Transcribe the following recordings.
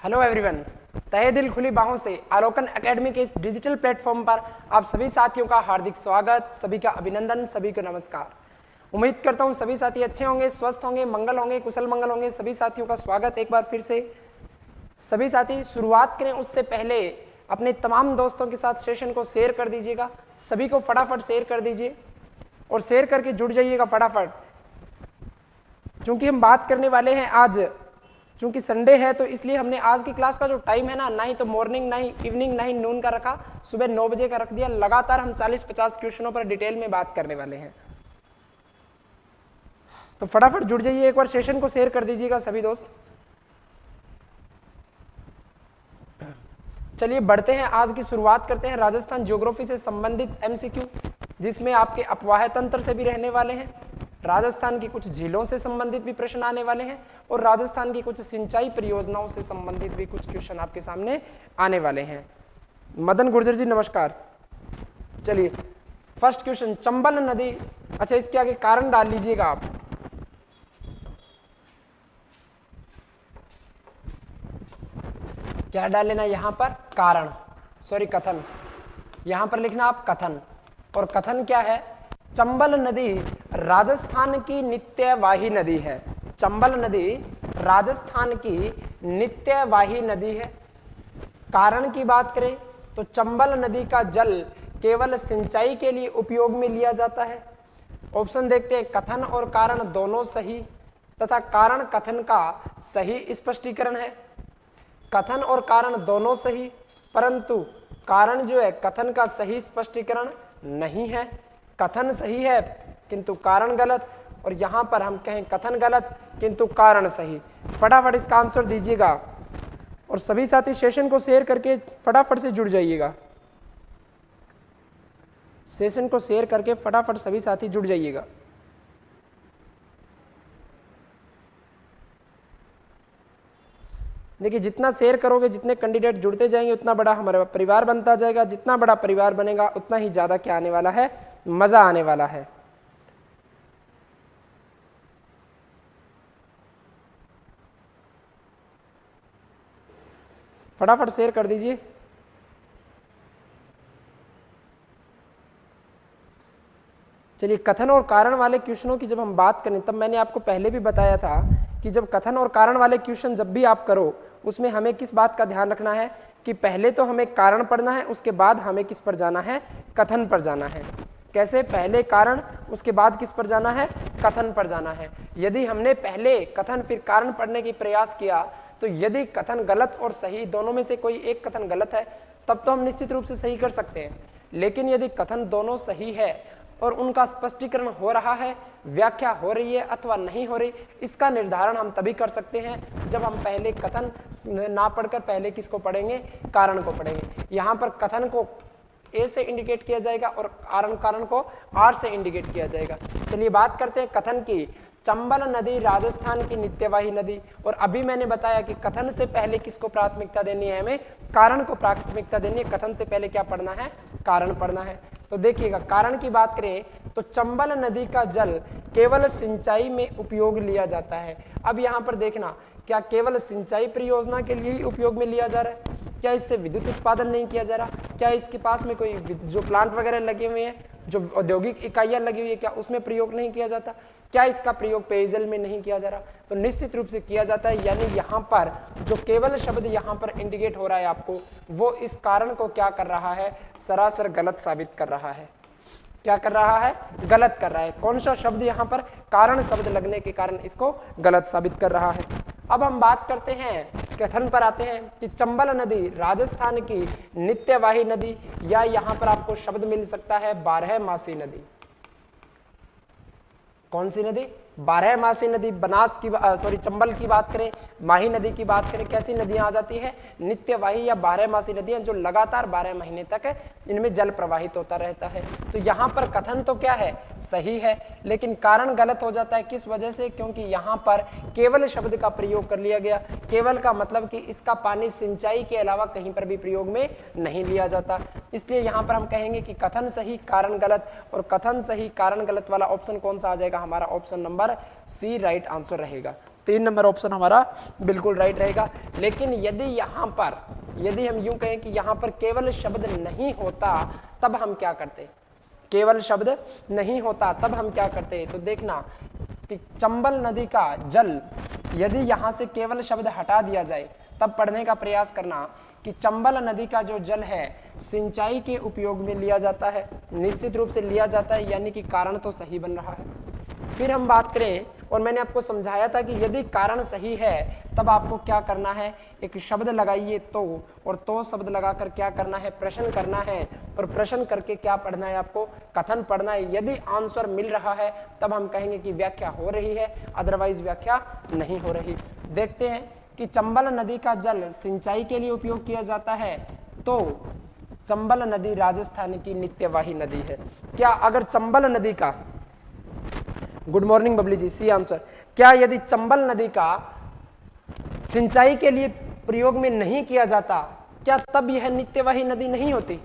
Hello everyone, तहे दिल खुली बाहों से आलोकन एकेडमी के इस डिजिटल प्लेटफॉर्म पर आप सभी साथियों का हार्दिक स्वागत, सभी का अभिनंदन, सभी को नमस्कार। उम्मीद करता हूं सभी साथी अच्छे होंगे, स्वस्थ होंगे, मंगल होंगे, कुशल मंगल होंगे। सभी साथियों का स्वागत एक बार फिर से। सभी साथी शुरुआत करें उससे पहले अपने तमाम दोस्तों के साथ सेशन को शेयर कर दीजिएगा। सभी को फटाफट शेयर कर दीजिए और शेयर करके जुड़ जाइएगा फटाफट, क्योंकि हम बात करने वाले हैं आज, चूंकि संडे है तो इसलिए हमने आज की क्लास का जो टाइम है ना ही तो मॉर्निंग ना ही इवनिंग ना ही नून का रखा, सुबह 9 बजे का रख दिया। लगातार हम 40-50 क्वेश्चनों पर डिटेल में बात करने वाले हैं, तो फटाफट जुड़ जाइए, एक बार सेशन को शेयर कर दीजिएगा सभी दोस्त। चलिए बढ़ते हैं, आज की शुरुआत करते हैं राजस्थान ज्योग्राफी से संबंधित एमसीक्यू, जिसमें आपके अपवाह तंत्र से भी रहने वाले हैं, राजस्थान की कुछ झीलों से संबंधित भी प्रश्न आने वाले हैं और राजस्थान की कुछ सिंचाई परियोजनाओं से संबंधित भी कुछ क्वेश्चन आपके सामने आने वाले हैं। मदन गुर्जर जी नमस्कार। चलिए फर्स्ट क्वेश्चन, चंबल नदी, अच्छा इसके आगे कारण डाल लीजिएगा आप। क्या डाल लेना यहां पर? कारण, सॉरी कथन, यहां पर लिखना आप कथन। और कथन क्या है? चंबल नदी राजस्थान की नित्यवाही नदी है। चंबल नदी राजस्थान की नित्यवाही नदी है। कारण की बात करें तो चंबल नदी का जल केवल सिंचाई के लिए उपयोग में लिया जाता है। ऑप्शन देखते हैं, कथन और कारण दोनों सही तथा कारण कथन का सही स्पष्टीकरण है। कथन और कारण दोनों सही, परंतु कारण जो है कथन का सही स्पष्टीकरण नहीं है। कथन सही है किंतु कारण गलत, और यहां पर हम कहें कथन गलत किंतु कारण सही। फटाफट इसका आंसर दीजिएगा और सभी साथी सेशन को शेयर करके फटाफट से जुड़ जाइएगा। सेशन को शेयर करके फटाफट सभी साथी जुड़ जाइएगा। देखिए जितना शेयर करोगे, जितने कैंडिडेट जुड़ते जाएंगे, उतना बड़ा हमारा परिवार बनता जाएगा। जितना बड़ा परिवार बनेगा उतना ही ज्यादा क्या आने वाला है? मजा आने वाला है। फटाफट शेयर कर दीजिए। चलिए कथन और कारण वाले क्वेश्चनों की जब हम बात करें, तब मैंने आपको पहले भी बताया था कि जब कथन और कारण वाले क्वेश्चन जब भी आप करो, उसमें हमें किस बात का ध्यान रखना है कि पहले तो हमें कारण पढ़ना है, उसके बाद हमें किस पर जाना है? कथन पर जाना है। कैसे? पहले कारण, उसके बाद किस पर जाना है? कथन पर जाना है। यदि हमने पहले कथन फिर कारण पढ़ने की प्रयास किया, तो यदि कथन गलत और सही दोनों में से कोई एक कथन गलत है, तब तो हम निश्चित रूप से सही कर सकते हैं। लेकिन यदि कथन दोनों सही है और उनका स्पष्टीकरण हो रहा है, व्याख्या हो रही है अथवा नहीं हो रही, इसका निर्धारण हम तभी कर सकते हैं जब हम पहले कथन ना पढ़कर पहले किसको पढ़ेंगे? कारण को पढ़ेंगे। यहाँ पर कथन को ए से इंडिकेट किया जाएगा और कारण को आर से इंडिकेट किया जाएगा। चलिए बात करते हैं कथन की। चंबल नदी राजस्थान की नित्यवाही नदी, और अभी मैंने बताया कि कथन से पहले किसको प्राथमिकता देनी है? हमें कारण को प्राथमिकता देनी है। कथन से पहले क्या पढ़ना है? कारण पढ़ना है। तो देखिएगा, कारण की बात करें तो चंबल नदी का जल केवल सिंचाई में उपयोग लिया जाता है। अब यहाँ पर देखना, क्या केवल सिंचाई परियोजना के लिए ही उपयोग में लिया जा रहा है? क्या इससे विद्युत उत्पादन नहीं किया जा रहा? क्या इसके पास में कोई जो प्लांट वगैरह लगे हुए हैं, जो औद्योगिक इकाइयां लगी हुई है, क्या उसमें प्रयोग नहीं किया जाता? क्या इसका प्रयोग पेयजल में नहीं किया जा रहा? तो निश्चित रूप से किया जाता है। यानी यहाँ पर जो केवल शब्द यहाँ पर इंडिकेट हो रहा है आपको, वो इस कारण को क्या कर रहा है? सरासर गलत साबित कर रहा है। क्या कर रहा है? गलत कर रहा है। कौन सा शब्द यहाँ पर? कारण शब्द लगने के कारण इसको गलत साबित कर रहा है। अब हम बात करते हैं, कथन पर आते हैं कि चंबल नदी राजस्थान की नित्यवाही नदी, या यहाँ पर आपको शब्द मिल सकता है 12मासी नदी। कौन सी नदी? 12मासी नदी। बनास की चंबल की बात करें, माही नदी की बात करें, कैसी नदियां आ जाती है? नित्यवाही या 12मासी नदियां, जो लगातार 12 महीने तक इनमें जल प्रवाहित होता रहता है। तो यहाँ पर कथन तो क्या है? सही है, लेकिन कारण गलत हो जाता है। किस वजह से? क्योंकि यहाँ पर केवल शब्द का प्रयोग कर लिया गया। केवल का मतलब कि इसका पानी सिंचाई के अलावा कहीं पर भी प्रयोग में नहीं लिया जाता। इसलिए यहाँ पर हम कहेंगे कि कथन सही कारण गलत, और कथन सही कारण गलत वाला ऑप्शन कौन सा आ जाएगा? हमारा option number C right answer रहेगा। 3 नंबर ऑप्शन हमारा बिल्कुल राइट रहेगा। लेकिन यदि यहाँ पर, यदि हम यूं कहें कि यहाँ पर केवल शब्द नहीं होता तब हम क्या करते, केवल शब्द नहीं होता तब हम क्या करते, तो देखना कि चंबल नदी का जल, यदि यहाँ से केवल शब्द हटा दिया जाए तब पढ़ने का प्रयास करना कि चंबल नदी का जो जल है सिंचाई के उपयोग में लिया जाता है, निश्चित रूप से लिया जाता है, यानी कि कारण तो सही बन रहा है। फिर हम बात करें, और मैंने आपको समझाया था कि यदि कारण सही है तब आपको क्या करना है, एक शब्द लगाइए तो, और तो शब्द लगाकर क्या करना है, प्रश्न करना है, और प्रश्न करके क्या पढ़ना है, आपको कथन पढ़ना है। यदि आंसर मिल रहा है तब हम कहेंगे कि व्याख्या हो रही है, अदरवाइज व्याख्या नहीं हो रही। देखते हैं कि चंबल नदी का जल सिंचाई के लिए उपयोग किया जाता है, तो चंबल नदी राजस्थान की नित्यवाही नदी है। क्या अगर चंबल नदी का, गुड मॉर्निंग बबली जी, सी आंसर, क्या यदि चंबल नदी का सिंचाई के लिए प्रयोग में नहीं किया जाता, क्या तब यह नित्यवाही नदी नहीं होती?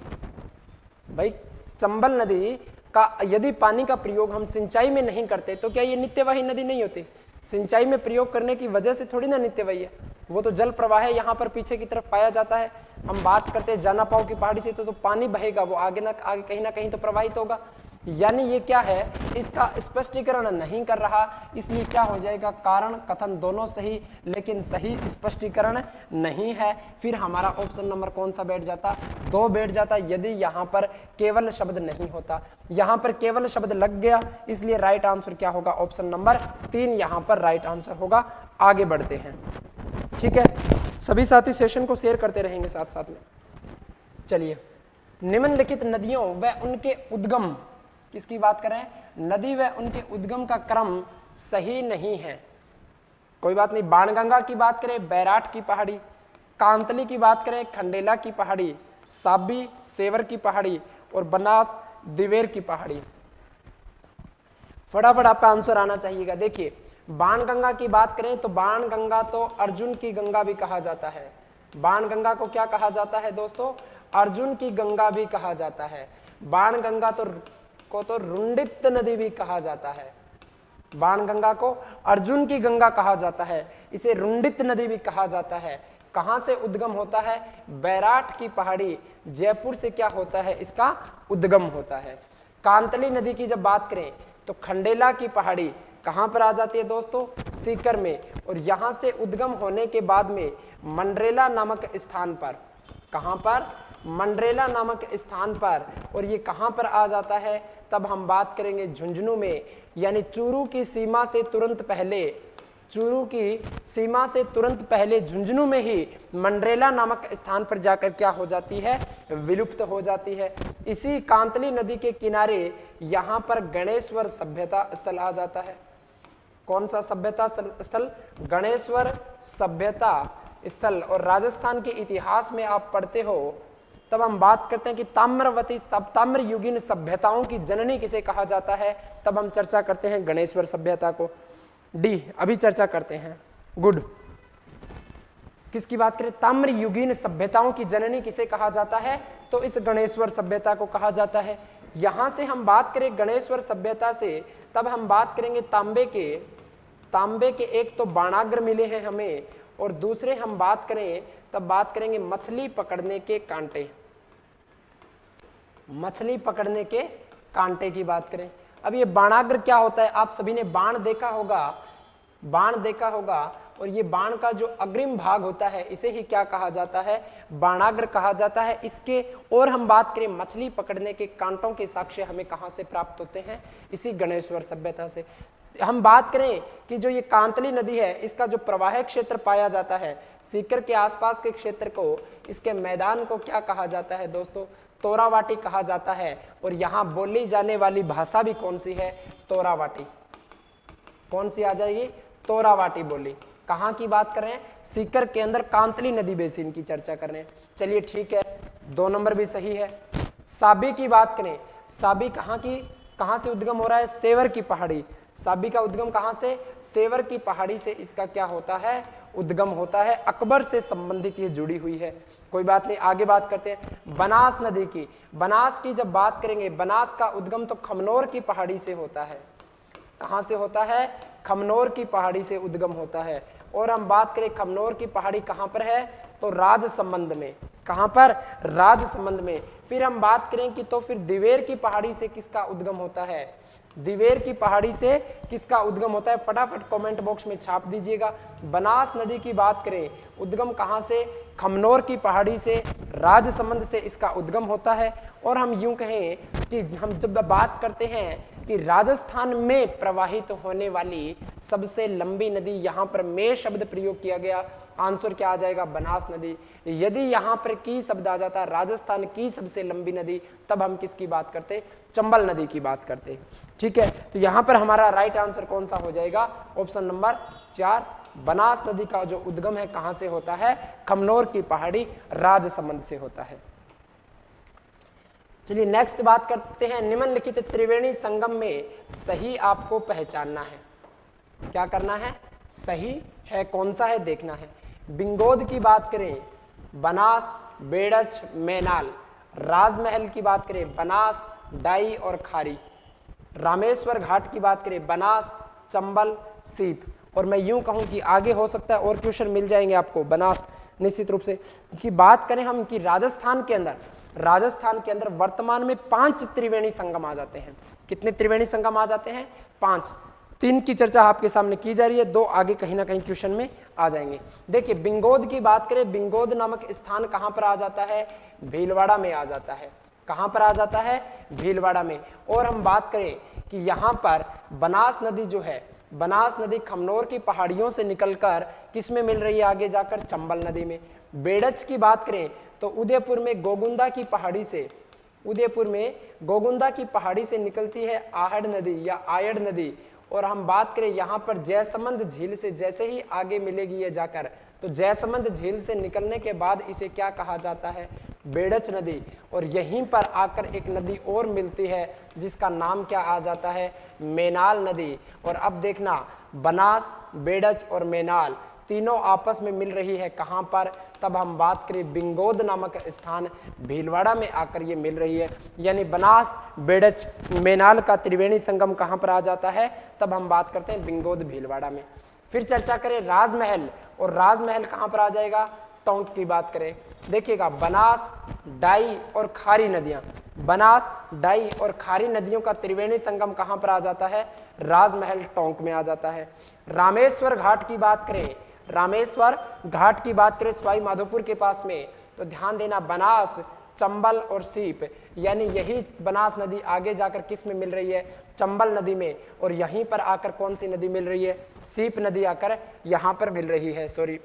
भाई चंबल नदी का यदि पानी का प्रयोग हम सिंचाई में नहीं करते तो क्या ये नित्यवाही नदी नहीं होती? सिंचाई में प्रयोग करने की वजह से थोड़ी ना नित्यवाही है, वो तो जल प्रवाह है, यहाँ पर पीछे की तरफ पाया जाता है। हम बात करते हैं जाना पाओ की पहाड़ी से, तो पानी बहेगा, वो आगे कहीं ना कहीं तो प्रवाहित होगा। यानी ये क्या है, इसका स्पष्टीकरण नहीं कर रहा, इसलिए क्या हो जाएगा, कारण कथन दोनों सही, लेकिन सही स्पष्टीकरण नहीं है। फिर हमारा ऑप्शन नंबर कौन सा बैठ जाता, 2 बैठ जाता, यदि यहाँ पर केवल शब्द नहीं होता। यहाँ पर केवल शब्द लग गया, इसलिए राइट आंसर क्या होगा, ऑप्शन नंबर 3 यहाँ पर राइट आंसर होगा। आगे बढ़ते हैं, ठीक है। सभी साथी सेशन को शेयर करते रहेंगे साथ साथ में। चलिए, निम्नलिखित नदियों व उनके उद्गम, किसकी बात करें, नदी व उनके उद्गम का क्रम सही नहीं है। कोई बात नहीं, बाणगंगा की बात करें, बैराट की पहाड़ी, कांतली की बात करें, खंडेला की पहाड़ी, साबी सेवर की पहाड़ी, और बनास दिवेर की पहाड़ी। फटाफट आपका आंसर आना चाहिएगा। देखिए, बाणगंगा की बात करें तो बाणगंगा तो अर्जुन की गंगा भी कहा जाता है। बाणगंगा को क्या कहा जाता है दोस्तों, अर्जुन की गंगा भी कहा जाता है। बाणगंगा को तो रुंडित नदी भी कहा जाता है। बाणगंगा को अर्जुन की गंगा कहा जाता है, इसे रुंडित नदी भी कहा जाता है। कहां से उद्गम होता है, बैराट की पहाड़ी, जयपुर से क्या होता है, इसका उद्गम होता है। कांतली नदी की जब बात करें तो खंडेला की पहाड़ी कहां पर आ जाती है दोस्तों, सीकर में, और यहां से उद्गम होने के बाद में मंडरेला नामक स्थान पर, कहां पर, मंडरेला नामक स्थान पर, और ये कहां पर आ जाता है, तब हम बात करेंगे झुंझुनू में, यानी चूरू की सीमा से तुरंत पहले, चूरू की सीमा से तुरंत पहले झुंझुनू में ही मंडरेला नामक स्थान पर जाकर क्या हो जाती है, विलुप्त हो जाती है। इसी कांतली नदी के किनारे यहां पर गणेश्वर सभ्यता स्थल आ जाता है। कौन सा सभ्यता स्थल, गणेश्वर सभ्यता स्थल। और राजस्थान के इतिहास में आप पढ़ते हो तब हम बात करते हैं कि ताम्रवती ताम्र युगीन सभ्यताओं की जननी किसे कहा जाता है, तब हम चर्चा करते हैं गणेश्वर सभ्यता को। डी अभी चर्चा करते हैं, गुड। किसकी बात करें, ताम्र युगीन सभ्यताओं की जननी किसे कहा जाता है, तो इस गणेश्वर सभ्यता को कहा जाता है। यहां से हम बात करें गणेश्वर सभ्यता से, तब हम बात करेंगे तांबे के एक तो बाणाग्र मिले हैं हमें, और दूसरे हम बात करें तब बात करेंगे मछली पकड़ने के कांटे, मछली पकड़ने के कांटे की बात करें। अब ये बाणाग्र क्या होता है, आप सभी ने बाण देखा होगा, और ये बाण का जो अग्रिम भाग होता है इसे ही क्या कहा जाता है, बाणाग्र कहा जाता है। इसके और हम बात करें मछली पकड़ने के कांटों के साक्ष्य हमें कहां से प्राप्त होते हैं, इसी गणेश्वर सभ्यता से। हम बात करें कि जो ये कांतली नदी है इसका जो प्रवाह क्षेत्र पाया जाता है, सीकर के आसपास के क्षेत्र को, इसके मैदान को क्या कहा जाता है दोस्तों, तोरावाटी कहा जाता है। और यहाँ बोली जाने वाली भाषा भी कौन सी है, तोरावाटी। कौन सी आ जाएगी, तोरावाटी बोली। कहाँ की बात करें, सीकर के अंदर कांतली नदी बेसिन की चर्चा कर रहे हैं। चलिए ठीक है, 2 नंबर भी सही है। साबी की बात करें, साबी कहाँ से उद्गम हो रहा है, सेवर की पहाड़ी। साबी का उद्गम कहां से, सेवर की पहाड़ी से इसका क्या होता है, उद्गम होता है। अकबर से संबंधित ये जुड़ी हुई है। कोई बात नहीं, आगे बात करते हैं बनास नदी की। बनास की जब बात करेंगे, बनास का उद्गम तो खमनोर की पहाड़ी से होता है। कहां से होता है, खमनोर की पहाड़ी से उद्गम होता है। और हम बात करें खमनोर की पहाड़ी कहाँ पर है, तो राजसमंद में। कहाँ पर, राजसमंद में। फिर हम बात करें कि तो फिर दिवेर की पहाड़ी से किसका उद्गम होता है, दिवेर की पहाड़ी से किसका उद्गम होता है, फटाफट कमेंट बॉक्स में छाप दीजिएगा। बनास नदी की बात करें, उद्गम कहाँ से, खमनोर की पहाड़ी से, राजसमंद से इसका उद्गम होता है। और हम यूं कहें कि हम जब बात करते हैं कि राजस्थान में प्रवाहित होने वाली सबसे लंबी नदी, यहाँ पर में शब्द प्रयोग किया गया, आंसर क्या आ जाएगा, बनास नदी। यदि यहाँ पर की शब्द आ जाता है, राजस्थान की सबसे लंबी नदी, तब हम किसकी बात करते, चंबल नदी की बात करते। ठीक है, तो यहाँ पर हमारा राइट आंसर कौन सा हो जाएगा, ऑप्शन नंबर 4, बनास नदी का जो उद्गम है कहाँ से होता है, खमनोर की पहाड़ी राजसमंद से होता है। चलिए नेक्स्ट बात करते हैं, निम्नलिखित त्रिवेणी संगम में सही आपको पहचानना है। क्या करना है, सही है कौन सा है देखना है। बिंगोद की बात करें, बनास, बेड़च, मैनाल। राजमहल की बात करें, बनास, डाई और खारी। रामेश्वर घाट की बात करें, बनास, चंबल, सीप। और मैं यूं कहूं कि आगे हो सकता है और क्वेश्चन मिल जाएंगे आपको, बनास निश्चित रूप से। की बात करें हम कि राजस्थान के अंदर वर्तमान में 5 त्रिवेणी संगम आ जाते हैं। कितने त्रिवेणी संगम आ जाते हैं, 5। 3 की चर्चा आपके सामने की जा रही है, 2 आगे कहीं ना कहीं क्वेश्चन में आ जाएंगे। देखिए बिंगोद की बात करें, बिंगोद नामक स्थान कहां पर आ जाता है, भीलवाड़ा में आ जाता है। कहां पर आ जाता है, भीलवाड़ा में। और हम बात करें कि यहां पर बनास नदी जो है, बनास नदी खमनोर की पहाड़ियों से निकलकर किस में मिल रही है, आगे जाकर चंबल नदी में। बेड़च की बात करें तो उदयपुर में गोगुंदा की पहाड़ी से, उदयपुर में गोगुंदा की पहाड़ी से निकलती है आहड़ नदी या आयड़ नदी। और हम बात करें यहाँ पर जयसमंद झील से जैसे ही आगे मिलेगी ये जाकर, तो जयसमंद झील से निकलने के बाद इसे क्या कहा जाता है, बेड़च नदी। और यहीं पर आकर एक नदी और मिलती है जिसका नाम क्या आ जाता है, मैनाल नदी। और अब देखना, बनास, बेड़च और मैनाल तीनों आपस में मिल रही है कहां पर, तब हम बात करें बिंगोद नामक स्थान भीलवाड़ा में आकर ये मिल रही है। यानी बनास, बेड़च, मैनाल का त्रिवेणी संगम कहां पर आ जाता है, तब हम बात करते हैं बिंगोद भीलवाड़ा में। फिर चर्चा करें राजमहल, और राजमहल कहां पर आ जाएगा, टोंक की बात करें। देखिएगा बनास, डाई और खारी नदियां, बनास, डाई और खारी नदियों का त्रिवेणी संगम कहां पर आ जाता है, राजमहल टोंक में आ जाता है। रामेश्वर घाट की बात करें, रामेश्वर घाट की बात करें सवाई माधोपुर के पास में, तो ध्यान देना बनास, चंबल और सीप, यानी यही बनास नदी आगे जाकर किस में मिल रही है, चंबल नदी में। और यहीं पर आकर कौन सी नदी मिल रही है, सीप नदी आकर यहां पर मिल रही है। सॉरी,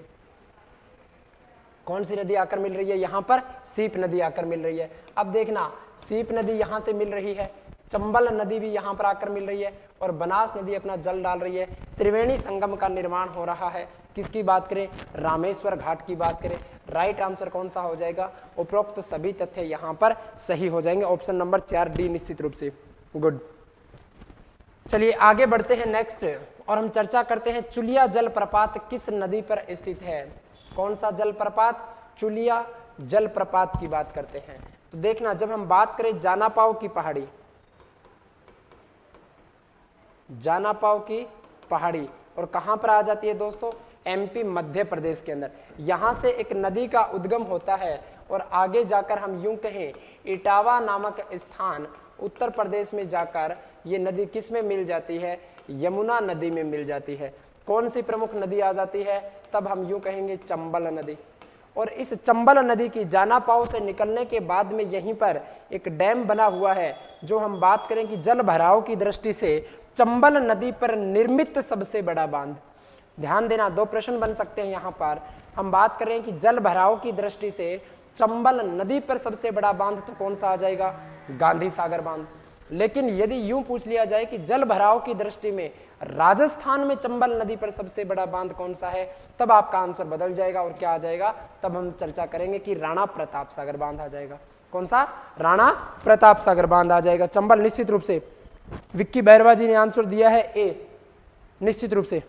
कौन सी नदी आकर मिल रही है, यहां पर सीप नदी आकर मिल रही है। अब देखना, सीप नदी यहां से मिल रही है, चंबल नदी भी यहां पर आकर मिल रही है, और बनास नदी अपना जल डाल रही है। त्रिवेणी संगम का निर्माण हो रहा है। किसकी बात करें, रामेश्वर घाट की बात करें। राइट आंसर कौन सा हो जाएगा, उपरोक्त तो सभी तथ्य यहां पर सही हो जाएंगे, ऑप्शन नंबर 4 डी निश्चित रूप से। गुड, चलिए आगे बढ़ते हैं नेक्स्ट, और हम चर्चा करते हैं चुलिया जलप्रपात किस नदी पर स्थित है। कौन सा जलप्रपात, चुलिया जलप्रपात की बात करते हैं। तो देखना, जब हम बात करें जानापाव की पहाड़ी, जानापाव की पहाड़ी, और कहां पर आ जाती है दोस्तों, एमपी मध्य प्रदेश के अंदर। यहां से एक नदी का उद्गम होता है, और आगे जाकर हम यूं कहें इटावा नामक स्थान उत्तर प्रदेश में जाकर ये नदी किस में मिल जाती है, यमुना नदी में मिल जाती है। कौन सी प्रमुख नदी आ जाती है, तब हम यूं कहेंगे चंबल नदी। और इस चंबल नदी की जानापाव से निकलने के बाद में यहीं पर एक डैम बना हुआ है, जो हम बात करें कि जल भराव की दृष्टि से चंबल नदी पर निर्मित सबसे बड़ा बांध। ध्यान देना, 2 प्रश्न बन सकते हैं यहाँ पर। हम बात कर रहे हैं कि जल भराव की दृष्टि से चंबल नदी पर सबसे बड़ा बांध तो कौन सा आ जाएगा, गांधी सागर बांध। लेकिन यदि यूं पूछ लिया जाए कि जल भराव की दृष्टि में राजस्थान में चंबल नदी पर सबसे बड़ा बांध कौन सा है, तब आपका आंसर बदल जाएगा और क्या आ जाएगा, तब हम चर्चा करेंगे कि राणा प्रताप सागर बांध आ जाएगा। कौन सा, राणा प्रताप सागर बांध आ जाएगा। चंबल निश्चित रूप से, विक्की बैरवा जी ने आंसर दिया है ए, निश्चित रूप से।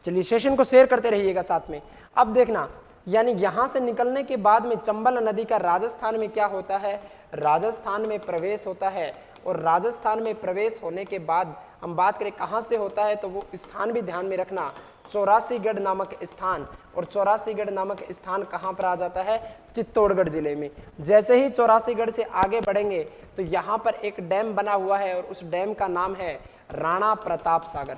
चलिए सेशन को शेयर करते रहिएगा साथ में। अब देखना, यानी यहां से निकलने के बाद में चंबल नदी का राजस्थान में क्या होता है, राजस्थान में प्रवेश होता है। और राजस्थान में प्रवेश होने के बाद हम बात करें कहाँ से होता है तो वो स्थान भी ध्यान में रखना, चौरासीगढ़ नामक स्थान। और चौरासीगढ़ नामक स्थान कहाँ पर आ जाता है? चित्तौड़गढ़ जिले में। जैसे ही चौरासीगढ़ से आगे बढ़ेंगे तो यहाँ पर एक डैम बना हुआ है और उस डैम का नाम है राणा प्रताप सागर।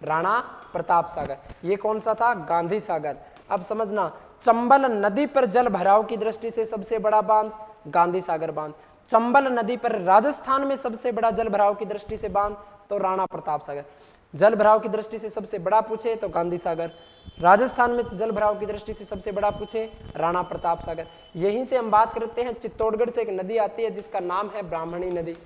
राणा प्रताप सागर, ये कौन सा था? गांधी सागर। अब समझना, चंबल नदी पर जल भराव की दृष्टि से सबसे बड़ा बांध गांधी सागर बांध। चंबल नदी पर राजस्थान में सबसे बड़ा जल भराव की दृष्टि से बांध तो राणा प्रताप सागर। जल भराव की दृष्टि से सबसे बड़ा पूछे तो गांधी सागर, राजस्थान में जल भराव की दृष्टि से सबसे बड़ा पूछे राणा प्रताप सागर। यहीं से हम बात करते हैं, चित्तौड़गढ़ से एक नदी आती है जिसका नाम है ब्राह्मणी नदी।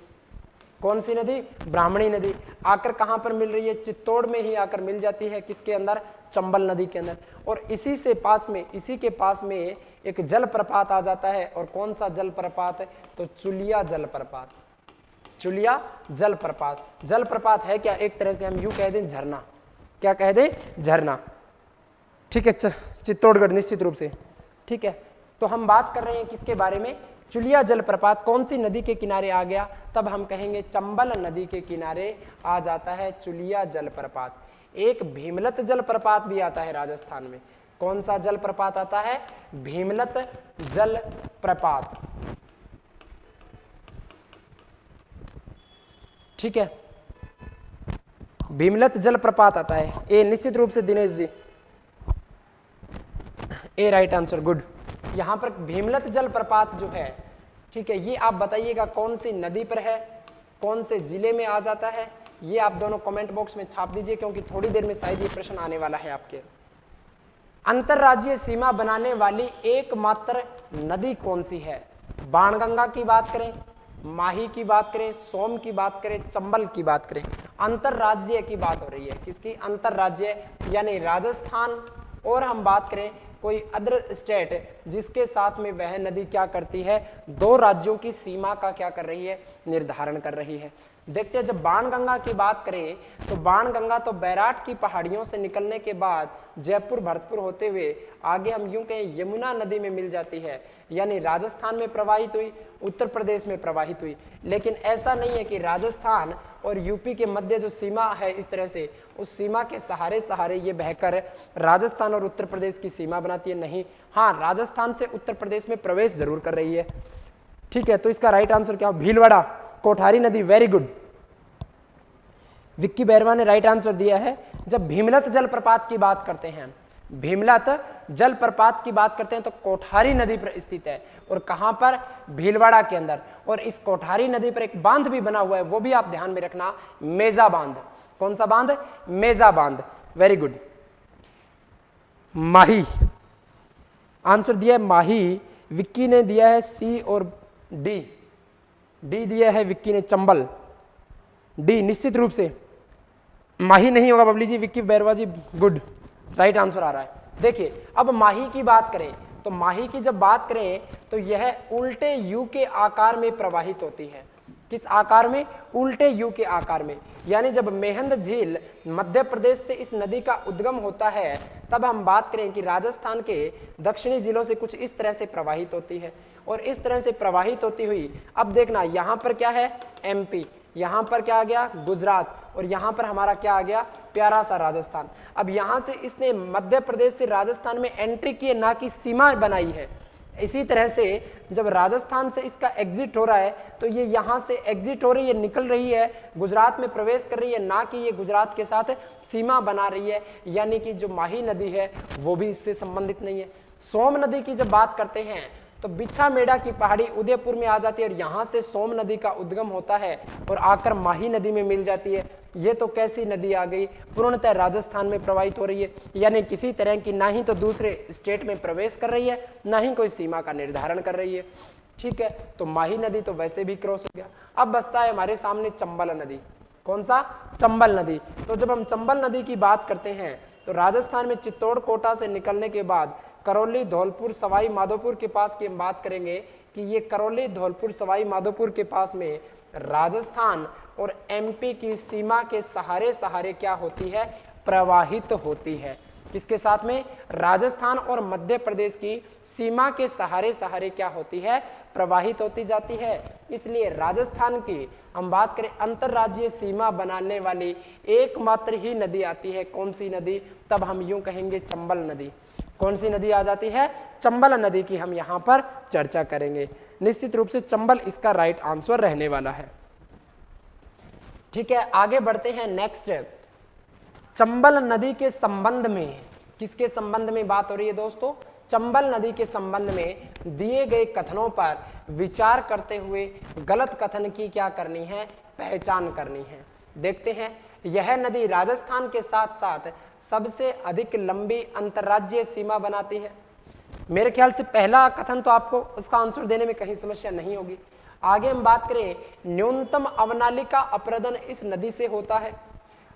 कौन सी नदी? ब्राह्मणी नदी। आकर कहां पर मिल रही है? चित्तौड़ में ही आकर मिल जाती है। किसके अंदर? चंबल नदी के अंदर। और इसी के पास में एक जलप्रपात आ जाता है। और कौन सा जलप्रपात है? तो चुलिया जलप्रपात। चुलिया जलप्रपात। जलप्रपात है क्या? एक तरह से हम यूं कह दें झरना। क्या कह दें? झरना। ठीक है, चित्तौड़गढ़ निश्चित रूप से। ठीक है, तो हम बात कर रहे हैं किसके बारे में? चुलिया जलप्रपात कौन सी नदी के किनारे आ गया? तब हम कहेंगे चंबल नदी के किनारे आ जाता है चुलिया जलप्रपात। एक भीमलत जलप्रपात भी आता है राजस्थान में। कौन सा जलप्रपात आता है? भीमलत जलप्रपात। ठीक है, भीमलत जलप्रपात आता है। ए निश्चित रूप से दिनेश जी, ए राइट आंसर, गुड। यहां पर भीमलत जलप्रपात जो है, ठीक है, ये आप बताइएगा कौन सी नदी पर है, कौन से जिले में आ जाता है, ये आप दोनों कमेंट बॉक्स में छाप दीजिए क्योंकि थोड़ी देर में शायद ये प्रश्न आने वाला है आपके। अंतरराज्यीय सीमा बनाने वाली एकमात्र नदी कौन सी है? बाणगंगा की बात करें, माही की बात करें, सोम की बात करें, चंबल की बात करें, अंतरराज्यीय की बात हो रही है। किसकी? अंतरराज्यीय, यानी राजस्थान और हम बात करें कोई अदर स्टेट जिसके साथ में वह नदी क्या करती है? दो राज्यों की सीमा का क्या कर रही है? निर्धारण कर रही है। देखते हैं, जब बाणगंगा की बात करें तो बाणगंगा तो बैराट की पहाड़ियों से निकलने के बाद जयपुर भरतपुर होते हुए आगे हम यूं कहें यमुना नदी में मिल जाती है, यानी राजस्थान में प्रवाहित हुई, उत्तर प्रदेश में प्रवाहित हुई। लेकिन ऐसा नहीं है कि राजस्थान और यूपी के मध्य जो सीमा है इस तरह से, उस सीमा के सहारे सहारे ये बहकर राजस्थान और उत्तर प्रदेश की सीमा बनाती है। नहीं, हाँ, राजस्थान से उत्तर प्रदेश में प्रवेश जरूर कर रही है। ठीक है, तो इसका राइट आंसर क्या हो? भीलवाड़ा, कोठारी नदी। वेरी गुड, विक्की बैरवा ने राइट आंसर दिया है। जब भीमलत जलप्रपात की बात करते हैं, भीमलत जलप्रपात की बात करते हैं तो कोठारी नदी पर स्थित है। और कहां पर? भीलवाड़ा के अंदर। और इस कोठारी नदी पर एक बांध भी बना हुआ है, वो भी आप ध्यान में रखना, मेजा बांध। कौन सा बांध? मेजा बांध। Very good. माही, आंसर दिया है माही, विक्की ने दिया है सी और डी। डी दिया है विक्की ने चंबल, डी निश्चित रूप से माही नहीं होगा बबली जी। विक्की बैरवा जी, गुड, राइट आंसर आ रहा है। देखिए, अब माही की बात करें तो माही की जब बात करें तो यह उल्टे यू के आकार में प्रवाहित होती है। किस आकार में? उल्टे यू के आकार में। यानी जब मेहंद झील मध्य प्रदेश से इस नदी का उद्गम होता है तब हम बात करें कि राजस्थान के दक्षिणी जिलों से कुछ इस तरह से प्रवाहित होती है। और इस तरह से प्रवाहित होती हुई, अब देखना यहाँ पर क्या है? एमपी, यहाँ पर क्या आ गया? गुजरात, और यहाँ पर हमारा क्या आ गया? प्यारा सा राजस्थान। अब यहाँ से इसने मध्य प्रदेश से राजस्थान में एंट्री की, ना कि सीमा बनाई है। इसी तरह से जब राजस्थान से इसका एग्जिट हो रहा है तो ये यहाँ से एग्जिट हो रही है, निकल रही है, गुजरात में प्रवेश कर रही है, ना कि ये गुजरात के साथ सीमा बना रही है। यानी कि जो माही नदी है वो भी इससे संबंधित नहीं है। सोम नदी की जब बात करते हैं तो बिच्छा मेड़ा की पहाड़ी उदयपुर में आ जाती है और यहाँ से सोम नदी का उद्गम होता है और आकर माही नदी में मिल जाती है। ये तो कैसी नदी आ गई? पूर्णतः राजस्थान में प्रवाहित हो रही है, यानी किसी तरह की ना ही तो दूसरे स्टेट में प्रवेश कर रही है, ना ही कोई सीमा का निर्धारण कर रही है। ठीक है, तो माही नदी तो वैसे भी क्रॉस हो गया। अब बचता है हमारे सामने चंबल नदी। कौन सा? चंबल नदी। तो जब हम चंबल नदी की बात करते हैं तो राजस्थान में चित्तौड़ कोटा से निकलने के बाद करौली, धौलपुर, सवाई माधोपुर के पास की हम बात करेंगे कि ये करौली, धौलपुर, सवाई माधोपुर के पास में राजस्थान और एमपी की सीमा के सहारे सहारे क्या होती है? प्रवाहित होती है। किसके साथ में? राजस्थान और मध्य प्रदेश की सीमा के सहारे सहारे क्या होती है? प्रवाहित होती जाती है। इसलिए राजस्थान की हम बात करें अंतर्राज्यीय सीमा बनाने वाली एकमात्र ही नदी आती है, कौन सी नदी? तब हम यूं कहेंगे चंबल नदी। कौन सी नदी आ जाती है? चंबल नदी की हम यहां पर चर्चा करेंगे। निश्चित रूप से चंबल इसका राइट आंसर रहने वाला है। ठीक है, आगे बढ़ते हैं। नेक्स्ट, चंबल नदी के संबंध में, किसके संबंध में बात हो रही है दोस्तों? चंबल नदी के संबंध में दिए गए कथनों पर विचार करते हुए गलत कथन की क्या करनी है? पहचान करनी है। देखते हैं, यह नदी राजस्थान के साथ साथ सबसे अधिक लंबी अंतर्राज्यीय सीमा बनाती है। मेरे ख्याल से पहला कथन तो आपको उसका आंसर देने में कहीं समस्या नहीं होगी। आगे हम बात करें, न्यूनतम अवनालिका अपरदन इस नदी से होता है।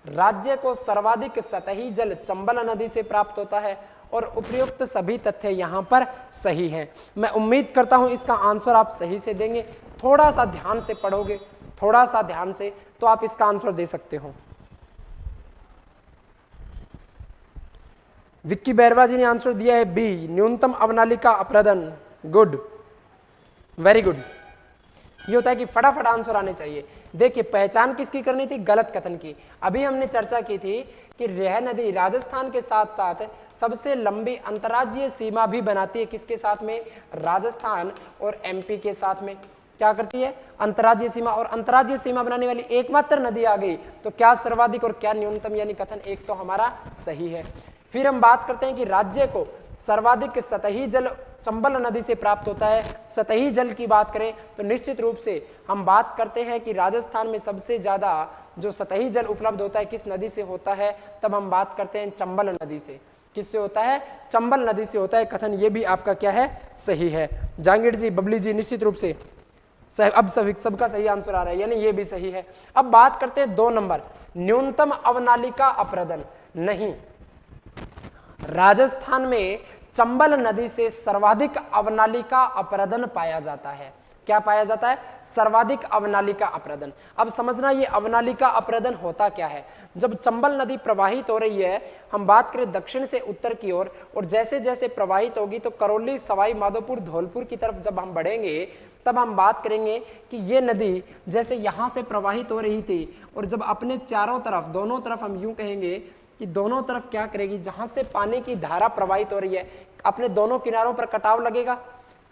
राज्य को सर्वाधिक सतही जल चंबल नदी से प्राप्त होता है और उपयुक्त सभी तथ्य यहां पर सही हैं। मैं उम्मीद करता हूं इसका आंसर आप सही से देंगे। थोड़ा सा ध्यान से पढ़ोगे, थोड़ा सा ध्यान से, तो आप इसका आंसर दे सकते हो। विक्की बैरवा जी ने आंसर दिया है बी, न्यूनतम अवनालिका अपरदन। Good, very good. ये होता है कि फटाफट आंसर आने चाहिए। देखिए, पहचान किसकी करनी थी? गलत कथन की। अभी हमने चर्चा की थी कि यह नदी राजस्थान के साथ साथ सबसे लंबी अंतर्राज्यीय सीमा भी बनाती है। किसके साथ में? राजस्थान और एमपी के साथ में क्या करती है? अंतर्राज्यीय सीमा। और अंतर्राज्यीय सीमा बनाने वाली एकमात्र नदी आ गई, तो क्या सर्वाधिक और क्या न्यूनतम, यानी कथन एक तो हमारा सही है। फिर हम बात करते हैं कि राज्य को सर्वाधिक सतही जल चंबल नदी से प्राप्त होता है। सतही जल की बात करें तो निश्चित रूप से हम बात करते हैं कि राजस्थान में सबसे ज्यादा जो सतही जल उपलब्ध होता है किस नदी से होता है? तब हम बात करते हैं चंबल नदी से। किससे होता है? चंबल नदी से होता है। कथन ये भी आपका क्या है? सही है। जहांगीर जी, बबली जी, निश्चित रूप से अब सबका सही आंसर आ रहा है, यानी ये भी सही है। अब बात करते हैं 2 नंबर, न्यूनतम अवनालिका अपरदन। नहीं, राजस्थान में चंबल नदी से सर्वाधिक अवनालिका अपरदन पाया जाता है। क्या पाया जाता है? सर्वाधिक अवनालिका अपरदन। अब समझना, ये अवनालिका अपरदन होता क्या है? जब चंबल नदी प्रवाहित हो रही है, हम बात करें दक्षिण से उत्तर की ओर, और जैसे जैसे प्रवाहित होगी तो करौली, सवाई माधोपुर, धौलपुर की तरफ जब हम बढ़ेंगे तब हम बात करेंगे कि ये नदी जैसे यहाँ से प्रवाहित हो रही थी और जब अपने चारों तरफ, दोनों तरफ हम यूं कहेंगे कि दोनों तरफ क्या करेगी, जहां से पानी की धारा प्रवाहित हो रही है अपने दोनों किनारों पर कटाव लगेगा।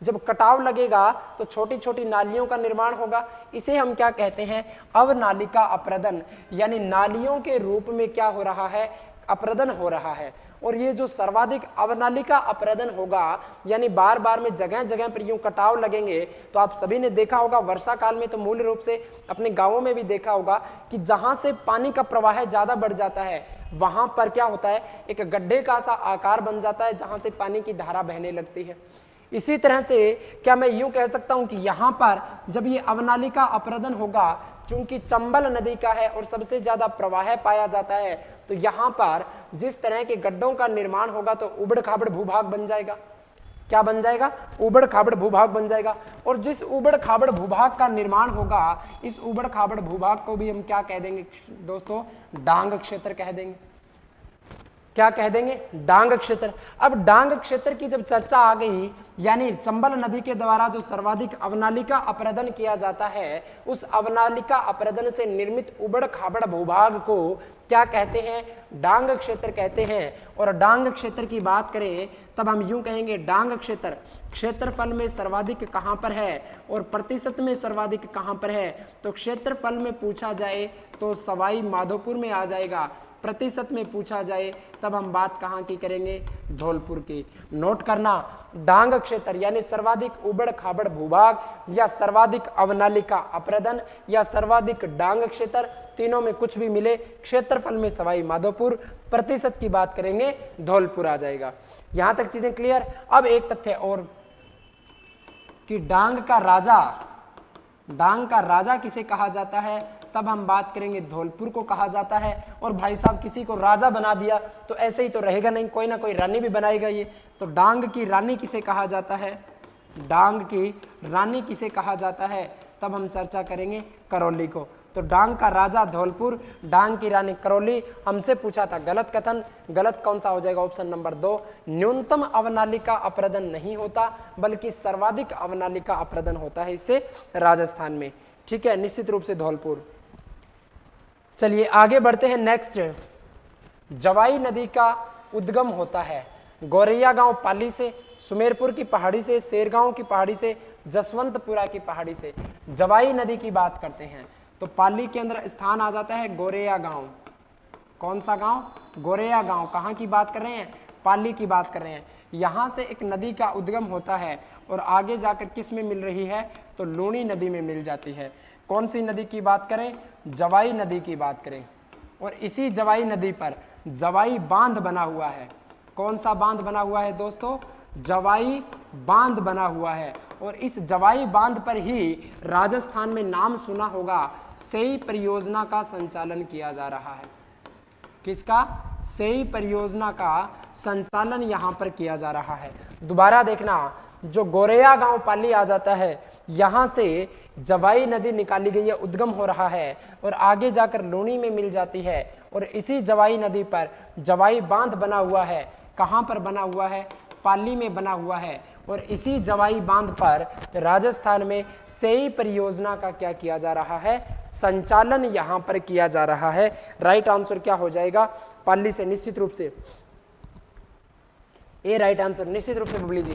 जब कटाव लगेगा तो छोटी छोटी नालियों का निर्माण होगा। इसे हम क्या कहते हैं? अवनालिका अपरदन, यानी नालियों के रूप में क्या हो रहा है? अपरदन हो रहा है। और ये जो सर्वाधिक अवनालिका अपरदन होगा, यानी बार बार में जगह जगह पर यूं कटाव लगेंगे, तो आप सभी ने देखा होगा वर्षा काल में, तो मूल रूप से अपने गांवों में भी देखा होगा कि जहां से पानी का प्रवाह ज्यादा बढ़ जाता है वहां पर क्या होता है? एक गड्ढे का सा आकार बन जाता है जहां से पानी की धारा बहने लगती है। इसी तरह से क्या मैं यूं कह सकता हूं कि यहां पर जब ये अवनालिका अपरदन होगा, चूंकि चंबल नदी का है और सबसे ज्यादा प्रवाह पाया जाता है, तो यहां पर जिस तरह के गड्ढों का निर्माण होगा तो उबड़ खाबड़ भूभाग बन जाएगा। क्या बन जाएगा? उबड़ खाबड़ भूभाग बन जाएगा। और जिस उबड़ खाबड़ भूभाग का निर्माण होगा, इस उबड़ खाबड़ भूभाग को भी हम क्या कह देंगे दोस्तों? डांग क्षेत्र कह देंगे। क्या कह देंगे? डांग क्षेत्र। अब डांग क्षेत्र की जब चर्चा आ गई, यानी चंबल नदी के द्वारा जो सर्वाधिक अवनालिका अपरदन किया जाता है, उस अवनालिका अपरदन से निर्मित उबड़ खाबड़ भूभाग को क्या कहते हैं? डांग क्षेत्र कहते हैं। और डांग क्षेत्र की बात करें तब हम यूं कहेंगे, डांग क्षेत्र क्षेत्रफल में सर्वाधिक कहां पर है और प्रतिशत में सर्वाधिक कहां पर है? तो क्षेत्रफल में पूछा जाए तो सवाई माधोपुर में आ जाएगा, प्रतिशत में पूछा जाए तब हम बात कहां की करेंगे? धौलपुर की। नोट करना, डांग क्षेत्र यानी सर्वाधिक उबड़ खाबड़ भूभाग या सर्वाधिक अवनालिका अपरदन या सर्वाधिक डांग क्षेत्र, तीनों में कुछ भी मिले, क्षेत्रफल में सवाई माधोपुर, प्रतिशत की बात करेंगे धौलपुर आ जाएगा। यहां तक चीजें क्लियर। अब एक तथ्य और कि डांग का राजा किसे कहा जाता है? तब हम बात करेंगे धौलपुर को कहा जाता है। और भाई साहब किसी को राजा बना दिया तो ऐसे ही तो रहेगा नहीं, कोई ना कोई रानी भी बनाएगा ये। तो डांग की रानी किसे कहा जाता है? डांग की रानी किसे कहा जाता है? तब हम चर्चा करेंगे करौली को। तो डांग का राजा धौलपुर, डांग की रानी करौली। हमसे पूछा था गलत कथन, गलत कौन सा हो जाएगा? ऑप्शन नंबर 2, न्यूनतम अवनालिका अपरदन नहीं होता बल्कि सर्वाधिक अवनालिका अपरदन होता है इससे राजस्थान में। ठीक है, निश्चित रूप से धौलपुर। चलिए आगे बढ़ते हैं। नेक्स्ट, जवाई नदी का उद्गम होता है गौरैया गांव पाली से, सुमेरपुर की पहाड़ी से, शेरगांव की पहाड़ी से, जसवंतपुरा की पहाड़ी से। जवाई नदी की बात करते हैं तो पाली के अंदर स्थान आ जाता है गौरैया गांव। कौन सा गांव? गौरैया गांव। कहाँ की बात कर रहे हैं? पाली की बात कर रहे हैं। यहाँ से एक नदी का उद्गम होता है और आगे जाकर किस में मिल रही है? तो लूणी नदी में मिल जाती है। कौन सी नदी की बात करें? जवाई नदी की बात करें। और इसी जवाई नदी पर जवाई बांध बना हुआ है। कौन सा बांध बना हुआ है दोस्तों? जवाई बांध बना हुआ है। और इस जवाई बांध पर ही राजस्थान में नाम सुना होगा, सेई परियोजना का संचालन किया जा रहा है। किसका? सेई परियोजना का संचालन यहां पर किया जा रहा है। दोबारा देखना, जो गौरैया गांव पाली आ जाता है, यहां से जवाई नदी निकाली गई है, उद्गम हो रहा है और आगे जाकर लूणी में मिल जाती है। और इसी जवाई नदी पर जवाई बांध बना हुआ है। कहां पर बना हुआ है? पाली में बना हुआ है। और इसी जवाई बांध पर राजस्थान में सेई परियोजना का क्या किया जा रहा है? संचालन यहां पर किया जा रहा है। राइट आंसर क्या हो जाएगा? पाली से, निश्चित रूप से ए राइट आंसर, निश्चित रूप से बबली जी।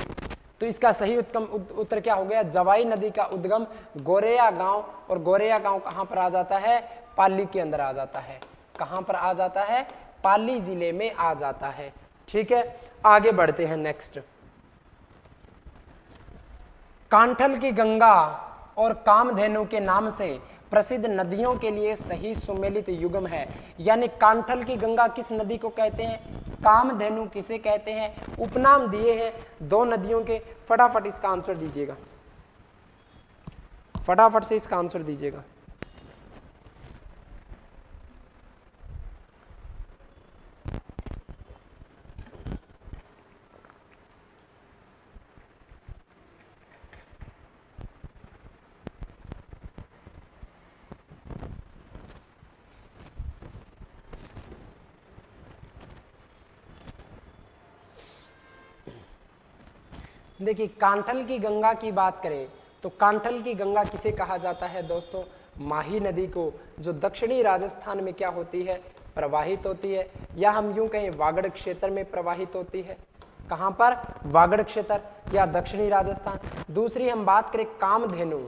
तो इसका सही उत्तर क्या हो गया? जवाई नदी का उद्गम गौरैया गांव। और गौरैया गांव कहां पर आ जाता है? पाली के अंदर आ जाता है। कहां पर आ जाता है? पाली जिले में आ जाता है। ठीक है, आगे बढ़ते हैं। नेक्स्ट, कांठल की गंगा और कामधेनु के नाम से प्रसिद्ध नदियों के लिए सही सुमेलित युग्म है। यानी कांठल की गंगा किस नदी को कहते हैं? कामधेनु किसे कहते हैं? उपनाम दिए हैं दो नदियों के। फटाफट इसका आंसर दीजिएगा, फटाफट से इसका आंसर दीजिएगा। देखिए, कांठल की गंगा की बात करें तो कांठल की गंगा किसे कहा जाता है दोस्तों? माही नदी को, जो दक्षिणी राजस्थान में क्या होती है? प्रवाहित होती है, या हम यूं कहें वागड़ क्षेत्र में प्रवाहित होती है। कहां पर? वागड़ क्षेत्र या दक्षिणी राजस्थान। दूसरी हम बात करें कामधेनु,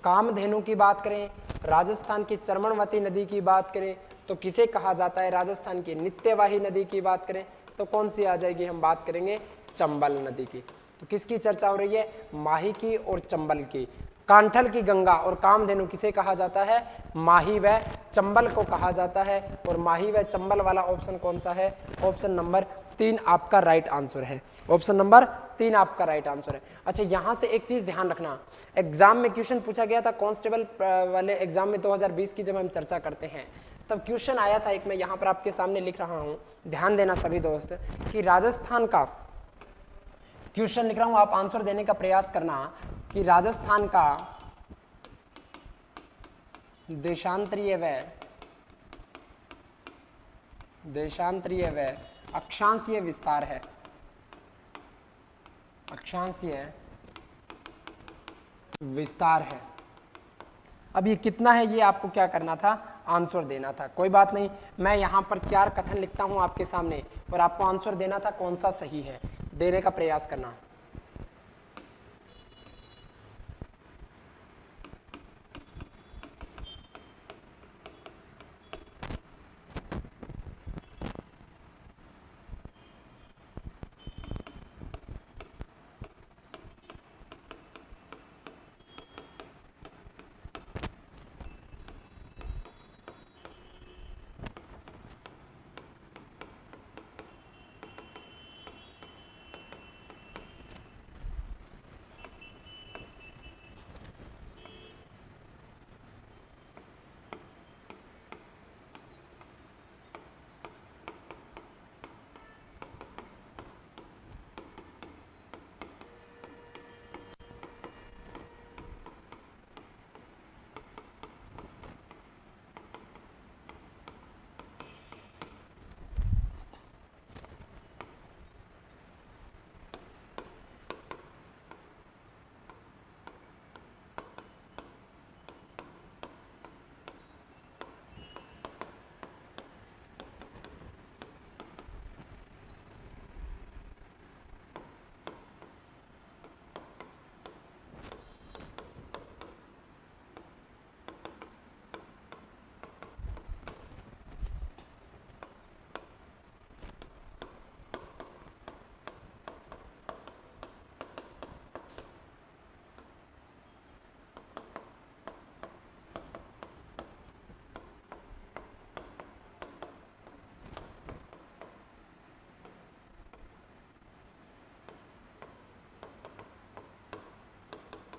कामधेनु की बात करें, राजस्थान की चर्मणवती नदी की बात करें तो किसे कहा जाता है? राजस्थान की नित्यवाही नदी की बात करें तो कौन सी आ जाएगी? हम बात करेंगे चंबल नदी की। तो किसकी चर्चा हो रही है? माही की और चंबल की। कांठल की गंगा और कामधेनु किसे कहा जाता है? माही व चंबल को कहा जाता है। और माही व चंबल वाला ऑप्शन कौन सा है? ऑप्शन नंबर 3 आपका राइट आंसर है। ऑप्शन नंबर 3 आपका राइट आंसर है। अच्छा, यहां से एक चीज ध्यान रखना, एग्जाम में क्वेश्चन पूछा गया था कांस्टेबल वाले एग्जाम में 2020 की, जब हम चर्चा करते हैं तब क्वेश्चन आया था एक, मैं यहां पर आपके सामने लिख रहा हूं, ध्यान देना सभी दोस्त, कि राजस्थान का क्वेश्चन लिख रहा हूं, आप आंसर देने का प्रयास करना कि राजस्थान का देशांतरीय व अक्षांशीय विस्तार है। अक्षांशीय विस्तार है। अब ये कितना है, ये आपको क्या करना था? आंसर देना था। कोई बात नहीं, मैं यहां पर 4 कथन लिखता हूं आपके सामने और आपको आंसर देना था कौन सा सही है, देने का प्रयास करना।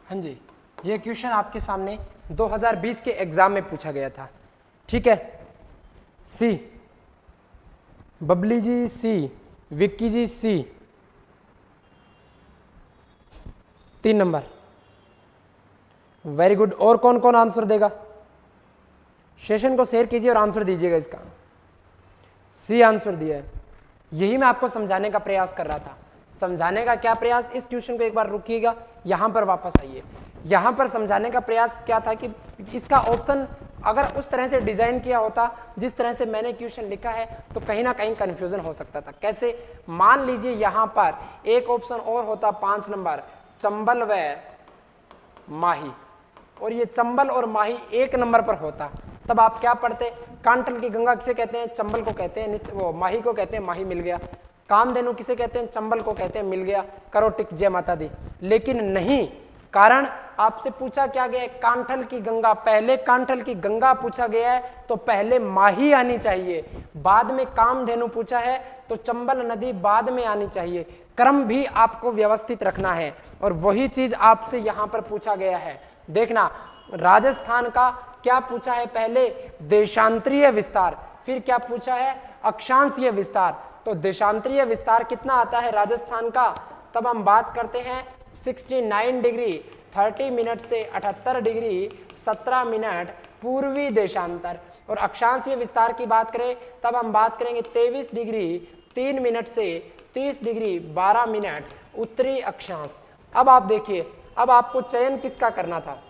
हाँ जी, ये क्वेश्चन आपके सामने 2020 के एग्जाम में पूछा गया था। ठीक है, सी, बबली जी सी, विक्की जी सी, 3 नंबर। Very good. और कौन कौन आंसर देगा? सेशन को शेयर कीजिए और आंसर दीजिएगा इसका। सी आंसर दिया है। यही मैं आपको समझाने का प्रयास कर रहा था। समझाने का क्या प्रयास? इस क्वेश्चन को एक बार रुकिएगा, यहां पर वापस आइए। यहां पर समझाने का प्रयास क्या था कि इसका ऑप्शन अगर उस तरह से डिजाइन किया होता जिस तरह से मैंने क्वेश्चन लिखा है तो कहीं ना कहीं कंफ्यूजन हो सकता था। कैसे? मान लीजिए यहां पर एक ऑप्शन और होता 5 नंबर, चंबल व माही, और ये चंबल और माही 1 नंबर पर होता, तब आप क्या पढ़ते? कांटल की गंगा किसे कहते हैं? चंबल को कहते हैं। वो माही को कहते हैं, माही मिल गया। कामधेनु किसे कहते हैं? चंबल को कहते हैं, मिल गया। करो टिक, जय माता दी। लेकिन नहीं, कारण आपसे पूछा क्या गया है? कांठल की गंगा। पहले कांठल की गंगा पूछा गया है तो पहले माही आनी चाहिए, बाद में कामधेनु पूछा है तो चंबल नदी बाद में आनी चाहिए। क्रम भी आपको व्यवस्थित रखना है और वही चीज आपसे यहां पर पूछा गया है। देखना, राजस्थान का क्या पूछा है? पहले देशांतरीय विस्तार, फिर क्या पूछा है? अक्षांशीय विस्तार। तो देशांतरीय विस्तार कितना आता है राजस्थान का? तब हम बात करते हैं 69 डिग्री 30 मिनट से 78 डिग्री 17 मिनट पूर्वी देशांतर। और अक्षांशीय विस्तार की बात करें तब हम बात करेंगे 23 डिग्री 3 मिनट से 30 डिग्री 12 मिनट उत्तरी अक्षांश। अब आप देखिए, अब आपको चयन किसका करना था?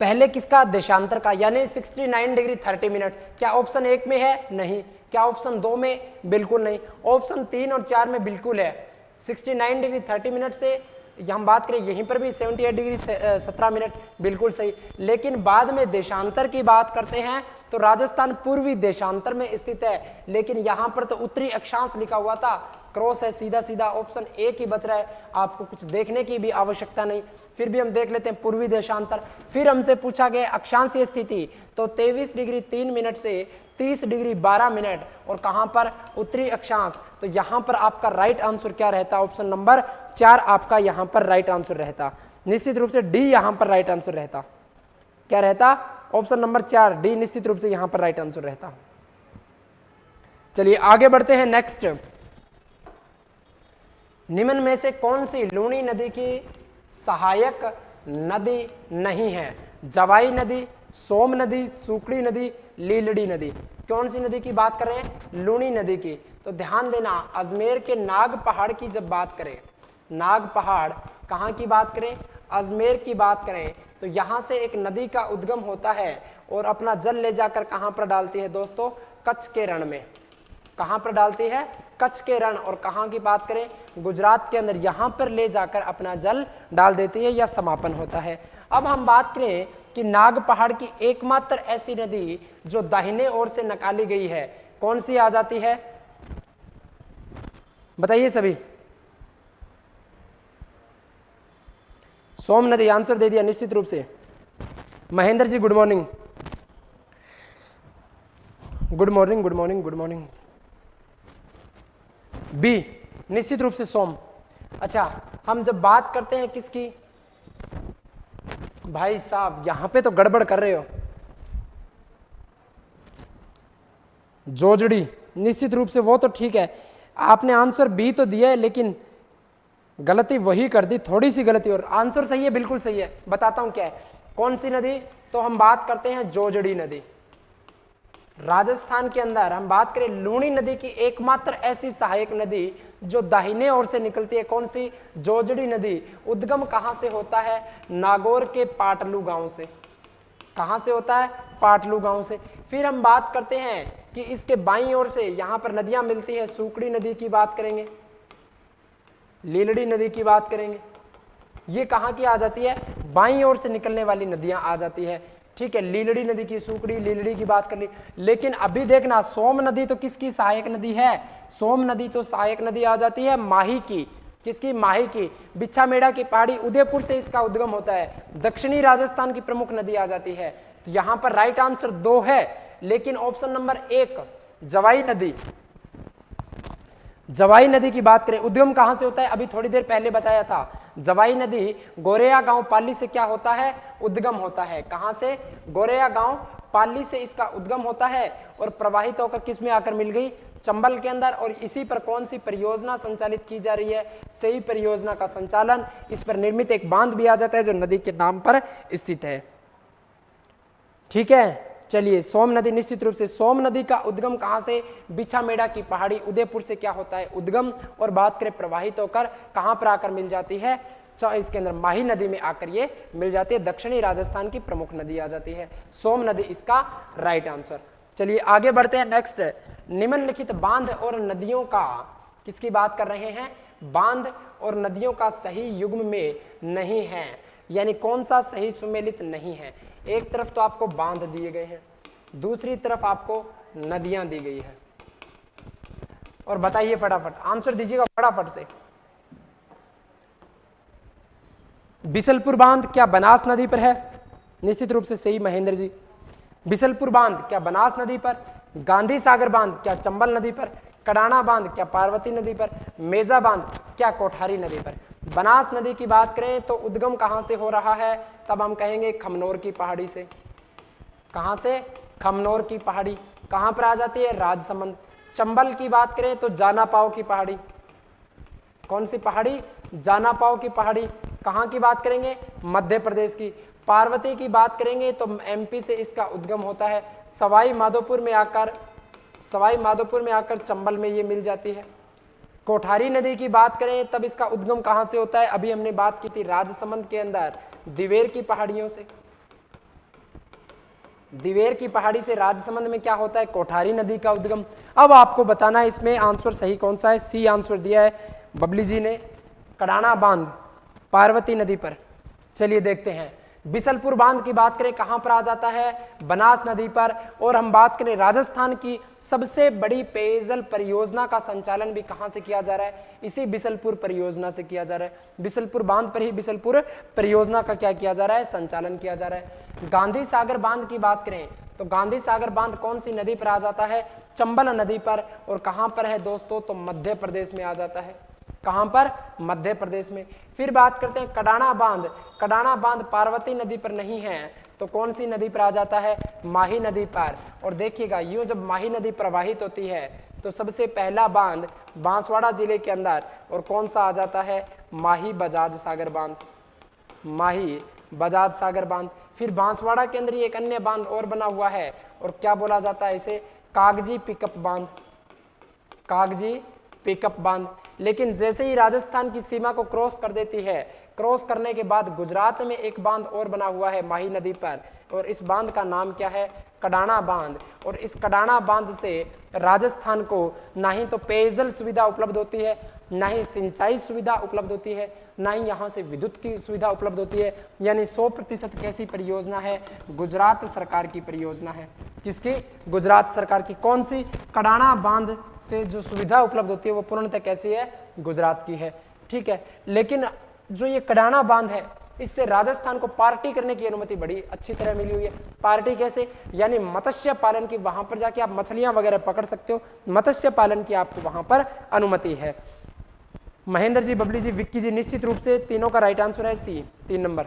पहले किसका? देशांतर का, यानी 69 डिग्री 30 मिनट। क्या ऑप्शन 1 में है? नहीं। क्या ऑप्शन 2 में? बिल्कुल नहीं। ऑप्शन 3 और 4 में बिल्कुल है। 69 डिग्री 30 मिनट से हम बात करें यहीं पर भी 78 डिग्री 17 मिनट, बिल्कुल सही। लेकिन बाद में देशांतर की बात करते हैं तो राजस्थान पूर्वी देशांतर में स्थित है, लेकिन यहां पर तो उत्तरी अक्षांश लिखा हुआ था, क्रॉस है, सीधा सीधा ऑप्शन 1 ही बच रहा है। आपको कुछ देखने की भी आवश्यकता नहीं, फिर भी हम देख लेते हैं पूर्वी देशांतर। फिर हमसे पूछा गया अक्षांशीय स्थिति, तो 23 डिग्री 3 मिनट से 30 डिग्री 12 मिनट, और कहां पर? उत्तरी अक्षांश। तो यहां पर आपका राइट आंसर क्या रहता? ऑप्शन नंबर 4 आपका यहां पर राइट आंसर रहता। निश्चित रूप से डी यहां पर राइट आंसर रहता। क्या रहता? ऑप्शन नंबर 4 डी निश्चित रूप से यहां पर राइट आंसर रहता। चलिए आगे बढ़ते हैं। नेक्स्ट, निम्न में से कौन सी लूणी नदी की सहायक नदी नहीं है? जवाई नदी, सोम नदी, सुकड़ी नदी, लीलड़ी नदी। कौन सी नदी की बात कर रहे हैं? लूणी नदी की। तो ध्यान देना, अजमेर के नाग पहाड़ की जब बात करें, नाग पहाड़ कहाँ की बात करें? अजमेर की बात करें, तो यहां से एक नदी का उद्गम होता है और अपना जल ले जाकर कहां पर डालती है दोस्तों? कच्छ के रण में। कहां पर डालती है? कच्छ के रण। और कहां की बात करें? गुजरात के अंदर, यहां पर ले जाकर अपना जल डाल देती है या समापन होता है। अब हम बात करें कि नाग पहाड़ की एकमात्र ऐसी नदी जो दाहिने ओर से निकाली गई है, कौन सी आ जाती है? बताइए सभी। सोम नदी आंसर दे दिया निश्चित रूप से। Mahendra ji good morning, good morning, good morning, good morning. बी निश्चित रूप से सोम। अच्छा, हम जब बात करते हैं किसकी? भाई साहब यहां पे तो गड़बड़ कर रहे हो। जोजड़ी, निश्चित रूप से वो तो ठीक है, आपने आंसर बी तो दिया है लेकिन गलती वही कर दी, थोड़ी सी गलती। और आंसर सही है, बिल्कुल सही है। बताता हूं क्या है, कौन सी नदी? तो हम बात करते हैं जोजड़ी नदी। राजस्थान के अंदर हम बात करें लूणी नदी की एकमात्र ऐसी सहायक नदी जो दाहिने ओर से निकलती है, कौन सी? जोजड़ी नदी। उद्गम कहां से होता है? नागौर के पाटलू गांव से। कहां से होता है? पाटलू गांव से। फिर हम बात करते हैं कि इसके बाईं ओर से यहां पर नदियां मिलती है, सुकड़ी नदी की बात करेंगे, लीलड़ी नदी की बात करेंगे। ये कहां की आ जाती है? बाईं ओर से निकलने वाली नदियां आ जाती है। ठीक है, लीलड़ी नदी की, सुकड़ी, लीलड़ी की बात कर ली। लेकिन अभी देखना, सोम नदी तो किसकी सहायक नदी है? सोम नदी तो सहायक नदी आ जाती है माही की। किसकी? माही की। बिच्छा मेड़ा की पहाड़ी उदयपुर से इसका उद्गम होता है, दक्षिणी राजस्थान की प्रमुख नदी आ जाती है। तो यहां पर राइट आंसर 2 है, लेकिन ऑप्शन नंबर 1 जवाई नदी। जवाई नदी की बात करें, उद्गम कहां से होता है? अभी थोड़ी देर पहले बताया था, जवाई नदी गोरेया गांव पाली से क्या होता है, उद्गम होता है। कहां से, गोरेया गांव पाली से इसका उद्गम होता है और प्रवाहित होकर किस में आकर मिल गई, चंबल के अंदर। और इसी पर कौन सी परियोजना संचालित की जा रही है, सही परियोजना का संचालन। इस पर निर्मित एक बांध भी आ जाता है जो नदी के नाम पर स्थित है। ठीक है, चलिए सोम नदी, निश्चित रूप से सोम नदी का उद्गम कहां से, बिछामेड़ा की पहाड़ी उदयपुर से क्या होता है, उद्गम। और बात करें प्रवाहित होकर कहां पर आकर मिल जाती है, इसके अंदर माही नदी में आकर ये मिल जाती है। दक्षिणी राजस्थान की प्रमुख नदी आ जाती है सोम नदी, इसका राइट आंसर। चलिए आगे बढ़ते हैं। नेक्स्ट, निम्नलिखित बांध और नदियों का, किसकी बात कर रहे हैं, बांध और नदियों का सही युग्म में नहीं है, यानी कौन सा सही सुमेलित नहीं है। एक तरफ तो आपको बांध दिए गए हैं, दूसरी तरफ आपको नदियां दी गई है। और बताइए फटाफट, आंसर दीजिएगा फटाफट से। बिसलपुर बांध क्या बनास नदी पर है, निश्चित रूप से सही महेंद्र जी। बिसलपुर बांध क्या बनास नदी पर, गांधी सागर बांध क्या चंबल नदी पर, कडाना बांध क्या पार्वती नदी पर, मेजा बांध क्या कोठारी नदी पर। बनास नदी की बात करें तो उद्गम कहां से हो रहा है, तब हम कहेंगे खमनोर की पहाड़ी से। कहां से, खमनोर की पहाड़ी। कहां पर आ जाती है, राजसमंद। चंबल की बात करें तो जानापाव की पहाड़ी। कौन सी पहाड़ी, जानापाव की पहाड़ी। कहां की बात करेंगे, मध्य प्रदेश की। पार्वती की बात करेंगे तो एमपी से इसका उद्गम होता है। सवाई माधोपुर में आकर चंबल में ये मिल जाती है। कोठारी नदी की बात करें तब इसका उद्गम कहां से होता है, अभी हमने बात की थी राजसमंद के अंदर दिवेर की पहाड़ियों से। दिवेर की पहाड़ी से राजसमंद में क्या होता है, कोठारी नदी का उद्गम। अब आपको बताना है इसमें आंसर सही कौन सा है। सी आंसर दिया है बबली जी ने, कडाना बांध पार्वती नदी पर। चलिए देखते हैं, बिसलपुर बांध की बात करें कहां पर आ जाता है, बनास नदी पर। और हम बात करें राजस्थान की सबसे बड़ी पेयजल परियोजना का संचालन भी कहां से किया जा रहा है, इसी बिसलपुर परियोजना से किया जा रहा है। बिसलपुर बांध पर ही बिसलपुर परियोजना का क्या किया जा रहा है, संचालन किया जा रहा है। गांधी सागर बांध की बात करें तो गांधी सागर बांध कौन सी नदी पर आ जाता है, चंबल नदी पर। और कहां पर है दोस्तों, तो मध्य प्रदेश में आ जाता है। कहां पर, मध्य प्रदेश में। फिर बात करते हैं कडाना बांध। कडाना बांध पार्वती नदी पर नहीं है तो कौन सी नदी पर आ जाता है, माही नदी पर। और देखिएगा यूं जब माही नदी प्रवाहित होती है तो सबसे पहला बांध बांसवाड़ा जिले के अंदर, और कौन सा आ जाता है, माही बजाज सागर बांध। माही बजाज सागर बांध। फिर बांसवाड़ा के अंदर एक अन्य बांध और बना हुआ है, और क्या बोला जाता है इसे, कागजी पिकअप बांध। कागजी पिकअप बांध। लेकिन जैसे ही राजस्थान की सीमा को क्रॉस कर देती है, क्रॉस करने के बाद गुजरात में एक बांध और बना हुआ है माही नदी पर, और इस बांध का नाम क्या है, कडाना बांध। और इस कडाना बांध से राजस्थान को ना ही तो पेयजल सुविधा उपलब्ध होती है, ना ही सिंचाई सुविधा उपलब्ध होती है, ना ही यहाँ से विद्युत की सुविधा उपलब्ध होती है। यानी 100% कैसी परियोजना है, गुजरात सरकार की परियोजना है। किसकी, गुजरात सरकार की। कौन सी, कडाना बांध से जो सुविधा उपलब्ध होती है वो पूर्णतः कैसी है, गुजरात की है। ठीक है, लेकिन जो ये कडाना बांध है इससे राजस्थान को पार्टी करने की अनुमति बड़ी अच्छी तरह मिली हुई है। पार्टी कैसे, यानी मत्स्य पालन की, वहां पर जाके आप मछलियां वगैरह पकड़ सकते हो, मत्स्य पालन की आपको वहां पर अनुमति है। महेंद्र जी, बबली जी, विक्की जी, निश्चित रूप से तीनों का राइट आंसर है सी, 3 नंबर।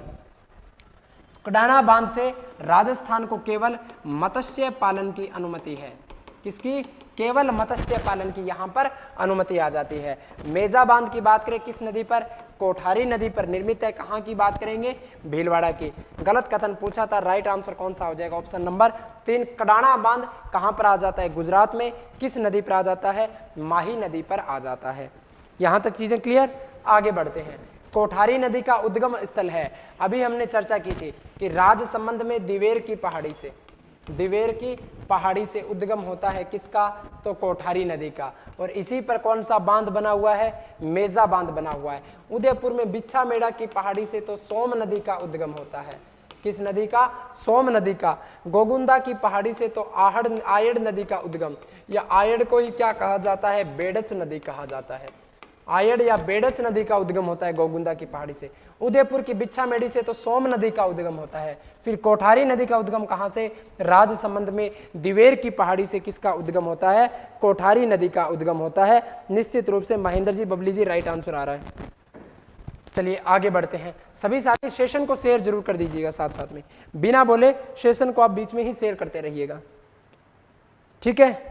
कडाना बांध से राजस्थान को केवल मत्स्य पालन की अनुमति है। किसकी, केवल मत्स्य पालन की यहां पर अनुमति आ जाती है। मेजा बांध की बात करें किस नदी पर, कोठारी नदी पर निर्मित है। कहां की बात करेंगे, भीलवाड़ा की। गलत कथन पूछा था, राइट आंसर कौन सा हो जाएगा, ऑप्शन नंबर 3। कडाना बांध कहां पर आ जाता है, गुजरात में। किस नदी पर आ जाता है, माही नदी पर आ जाता है। यहां तक चीजें क्लियर। आगे बढ़ते हैं, कोठारी नदी का उद्गम स्थल है। अभी हमने चर्चा की थी कि राजसमंद में दिवेर की पहाड़ी से, दिवेर की पहाड़ी से उद्गम होता है किसका, तो कोठारी नदी का। और इसी पर कौन सा बांध बना हुआ है, मेजा बांध बना हुआ है। उदयपुर में बिछामेड़ा की पहाड़ी से तो सोम नदी का उद्गम होता है। किस नदी का, सोम नदी का। गोगुंदा की पहाड़ी से तो आयड़ नदी का उद्गम, या आयड़ को ही क्या कहा जाता है, बेड़च नदी कहा जाता है। आयड़ या बेड़च नदी का उद्गम होता है गोगुंदा की पहाड़ी से। उदयपुर की बिच्छामेड़ी से तो सोम नदी का उद्गम होता है। फिर कोठारी नदी का उद्गम कहां से, राजसमंद में दिवेर की पहाड़ी से किसका उद्गम होता है, कोठारी नदी का उद्गम होता है। निश्चित रूप से महेंद्र जी, बबली जी, राइट आंसर आ रहा है। चलिए आगे बढ़ते हैं। सभी साथी सेशन को शेयर जरूर कर दीजिएगा, साथ साथ में बिना बोले सेशन को आप बीच में ही शेयर करते रहिएगा, ठीक है।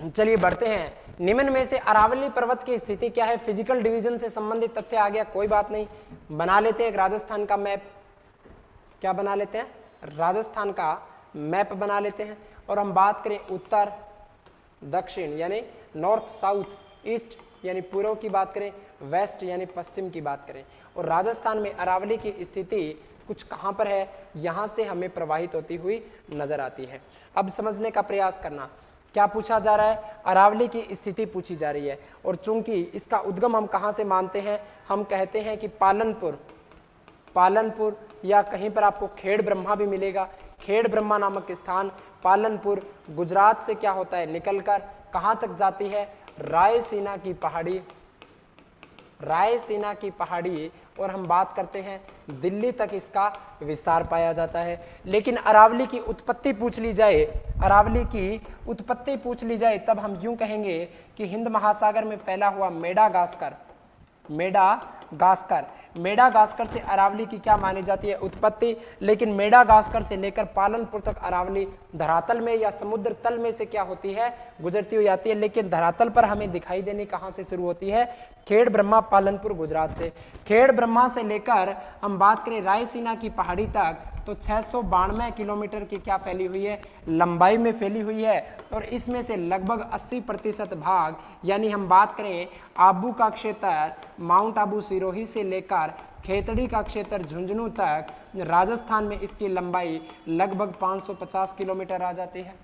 चलिए बढ़ते हैं। निम्न में से अरावली पर्वत की स्थिति क्या है? फिजिकल डिवीजन से संबंधित तथ्य आ गया, कोई बात नहीं, बना लेते हैं एक राजस्थान का मैप। क्या बना लेते हैं? राजस्थान का मैप बना लेते हैं। और हम बात करें उत्तर दक्षिण यानी नॉर्थ साउथ ईस्ट यानी पूर्व की बात करें, वेस्ट यानी पश्चिम की बात करें, और राजस्थान में अरावली की स्थिति कुछ कहां पर है, यहां से हमें प्रवाहित होती हुई नजर आती है। अब समझने का प्रयास करना, क्या पूछा जा रहा है? अरावली की स्थिति पूछी जा रही है। और चूंकि इसका उद्गम हम कहां से मानते हैं, हम कहते हैं कि पालनपुर या कहीं पर आपको खेड़ ब्रह्मा भी मिलेगा। खेड़ ब्रह्मा नामक स्थान पालनपुर गुजरात से क्या होता है, निकलकर कहां तक जाती है? रायसीना की पहाड़ी, और हम बात करते हैं दिल्ली तक इसका विस्तार पाया जाता है। लेकिन अरावली की उत्पत्ति पूछ ली जाए तब हम यूं कहेंगे कि हिंद महासागर में फैला हुआ मेडागास्कर से अरावली की क्या मानी जाती है? उत्पत्ति। लेकिन मेडागास्कर से लेकर पालनपुर तक अरावली धरातल में या समुद्र तल में से क्या होती है, गुजरती हुई जाती है। लेकिन धरातल पर हमें दिखाई देनी कहां से शुरू होती है? खेड़ ब्रह्मा पालनपुर गुजरात से। खेड़ ब्रह्मा से लेकर हम बात करें रायसीना की पहाड़ी तक तो 692 किलोमीटर की क्या फैली हुई है, लंबाई में फैली हुई है। और इसमें से लगभग 80% भाग यानी हम बात करें आबू का क्षेत्र माउंट आबू सिरोही से लेकर खेतड़ी का क्षेत्र झुंझुनू तक राजस्थान में इसकी लंबाई लगभग 550 किलोमीटर आ जाती है।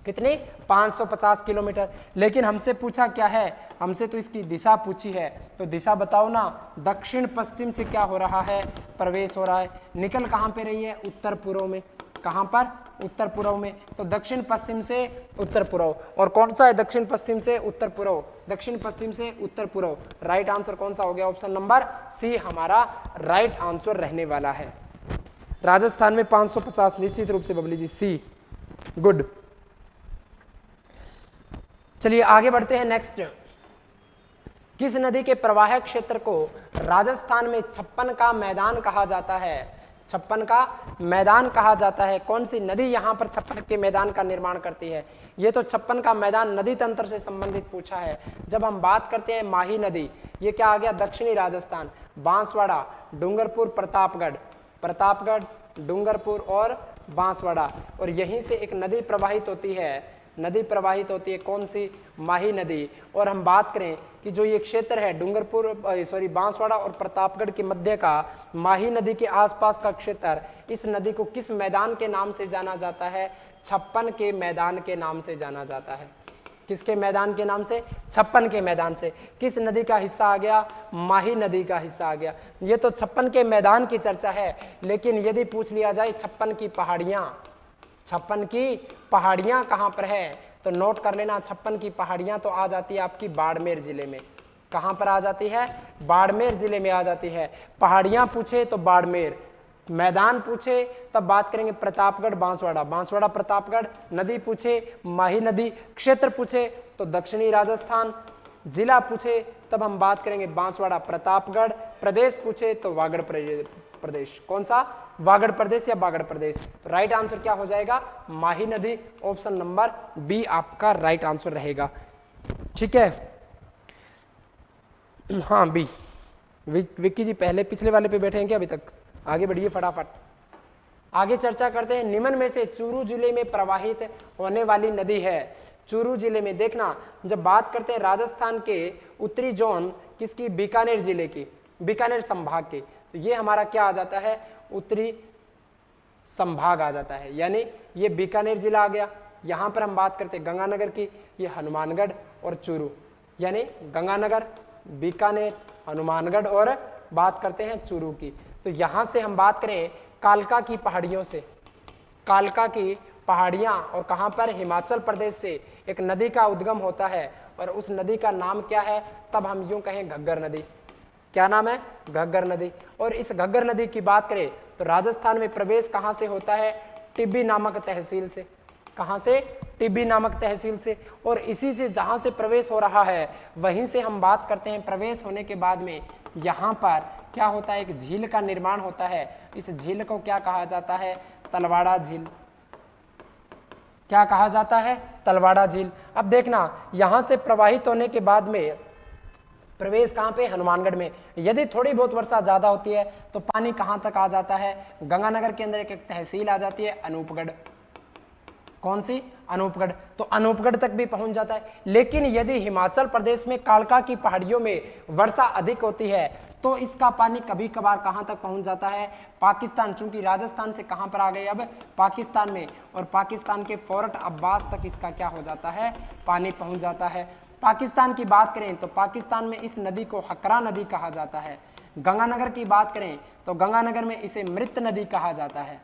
कितनी? 550 किलोमीटर। लेकिन हमसे पूछा क्या है? हमसे तो इसकी दिशा पूछी है, तो दिशा बताओ ना। दक्षिण पश्चिम से क्या हो रहा है? प्रवेश हो रहा है। निकल कहाँ पे रही है? उत्तर पूर्व में। कहाँ पर? उत्तर पूर्व में। तो दक्षिण पश्चिम से उत्तर पूर्व। और कौन सा है दक्षिण पश्चिम से उत्तर पूर्व? दक्षिण पश्चिम से उत्तर पूर्व। राइट आंसर कौन सा हो गया? ऑप्शन नंबर सी हमारा राइट आंसर रहने वाला है। राजस्थान में 550 निश्चित रूप से बबली जी, सी। गुड। चलिए आगे बढ़ते हैं। नेक्स्ट, किस नदी के प्रवाह क्षेत्र को राजस्थान में छप्पन का मैदान कहा जाता है? छप्पन का मैदान कहा जाता है। कौन सी नदी यहां पर छप्पन के मैदान का निर्माण करती है? ये तो छप्पन का मैदान नदी तंत्र से संबंधित पूछा है। जब हम बात करते हैं माही नदी, ये क्या आ गया? दक्षिणी राजस्थान, बांसवाड़ा, डूंगरपुर, प्रतापगढ़, डूंगरपुर और बांसवाड़ा। और यहीं से एक नदी प्रवाहित होती है कौन सी? माही नदी। और हम बात करें कि जो ये क्षेत्र है बांसवाड़ा और प्रतापगढ़ के मध्य का माही नदी के आसपास का क्षेत्र, इस नदी को किस मैदान के नाम से जाना जाता है? छप्पन के मैदान के नाम से जाना जाता है। किसके मैदान के नाम से? छप्पन के मैदान से। किस नदी का हिस्सा आ गया? माही नदी का हिस्सा आ गया। ये तो छप्पन के मैदान की चर्चा है। लेकिन यदि पूछ लिया जाए छप्पन की पहाड़ियां कहां पर है, तो नोट कर लेना, छप्पन की पहाड़ियां तो आ जाती है आपकी बाड़मेर जिले में। कहां पर आ जाती है? बाड़मेर जिले में आ जाती है। पहाड़ियां पूछे तो बाड़मेर, मैदान पूछे तब बात करेंगे प्रतापगढ़ बांसवाड़ा प्रतापगढ़, नदी पूछे माही नदी, क्षेत्र पूछे तो दक्षिणी राजस्थान, जिला पूछे तब हम बात करेंगे बांसवाड़ा प्रतापगढ़, प्रदेश पूछे तो वागड़ प्रदेश। कौन सा? वागड़ प्रदेश या बागड़ प्रदेश। तो राइट आंसर क्या हो जाएगा? माही नदी। ऑप्शन नंबर बी आपका राइट आंसर रहेगा। ठीक है, हाँ बी। विक्की जी पहले पिछले वाले पे बैठे हैं क्या अभी तक? आगे बढ़िए फटाफट। आगे चर्चा करते हैं। निम्न में से चूरू जिले में प्रवाहित होने वाली नदी है। चूरू जिले में देखना, जब बात करते हैं राजस्थान के उत्तरी जोन किसकी? बीकानेर जिले की, बीकानेर संभाग की। तो ये हमारा क्या आ जाता है? उत्तरी संभाग आ जाता है, यानी ये बीकानेर जिला आ गया। यहां पर हम बात करते हैं गंगानगर की, ये हनुमानगढ़ और चूरू, यानी गंगानगर, बीकानेर, हनुमानगढ़ और बात करते हैं चूरू की। तो यहां से हम बात करें कालका की पहाड़ियों से, कालका की पहाड़ियां, और कहां पर? हिमाचल प्रदेश से एक नदी का उद्गम होता है और उस नदी का नाम क्या है? तब हम यूं कहें घग्गर नदी। क्या नाम है? घग्गर नदी। और इस घग्गर नदी की बात करें तो राजस्थान में प्रवेश कहां से होता है? टिब्बी नामक तहसील से। कहां से? टिब्बी नामक तहसील से। और इसी से जहां से प्रवेश हो रहा है वहीं से हम बात करते हैं प्रवेश होने के बाद में यहाँ पर क्या होता है, एक झील का निर्माण होता है। इस झील को क्या कहा जाता है, तलवाड़ा झील। क्या कहा जाता है, तलवाड़ा झील। अब देखना, यहां से प्रवाहित होने के बाद में प्रवेश कहां पे, हनुमानगढ़ में। यदि थोड़ी बहुत वर्षा ज्यादा होती है तो पानी कहां तक आ जाता है, गंगानगर के अंदर एक तहसील आ जाती है अनूपगढ़। कौन सी, अनूपगढ़। तो अनूपगढ़ तक भी पहुंच जाता है। लेकिन यदि हिमाचल प्रदेश में कालका की पहाड़ियों में वर्षा अधिक होती है तो इसका पानी कभी कभार कहां तक पहुंच जाता है, पाकिस्तान। चूंकि राजस्थान से कहां पर आ गए, अब पाकिस्तान में, और पाकिस्तान के फोर्ट अब्बास तक इसका क्या हो जाता है, पानी पहुंच जाता है। पाकिस्तान की बात करें तो पाकिस्तान में इस नदी को हकरा नदी कहा जाता है। गंगानगर की बात करें तो गंगानगर में इसे मृत नदी कहा जाता है।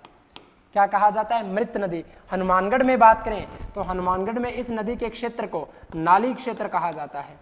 क्या कहा जाता है, मृत नदी। हनुमानगढ़ में बात करें तो हनुमानगढ़ में इस नदी के क्षेत्र को नाली क्षेत्र कहा जाता है।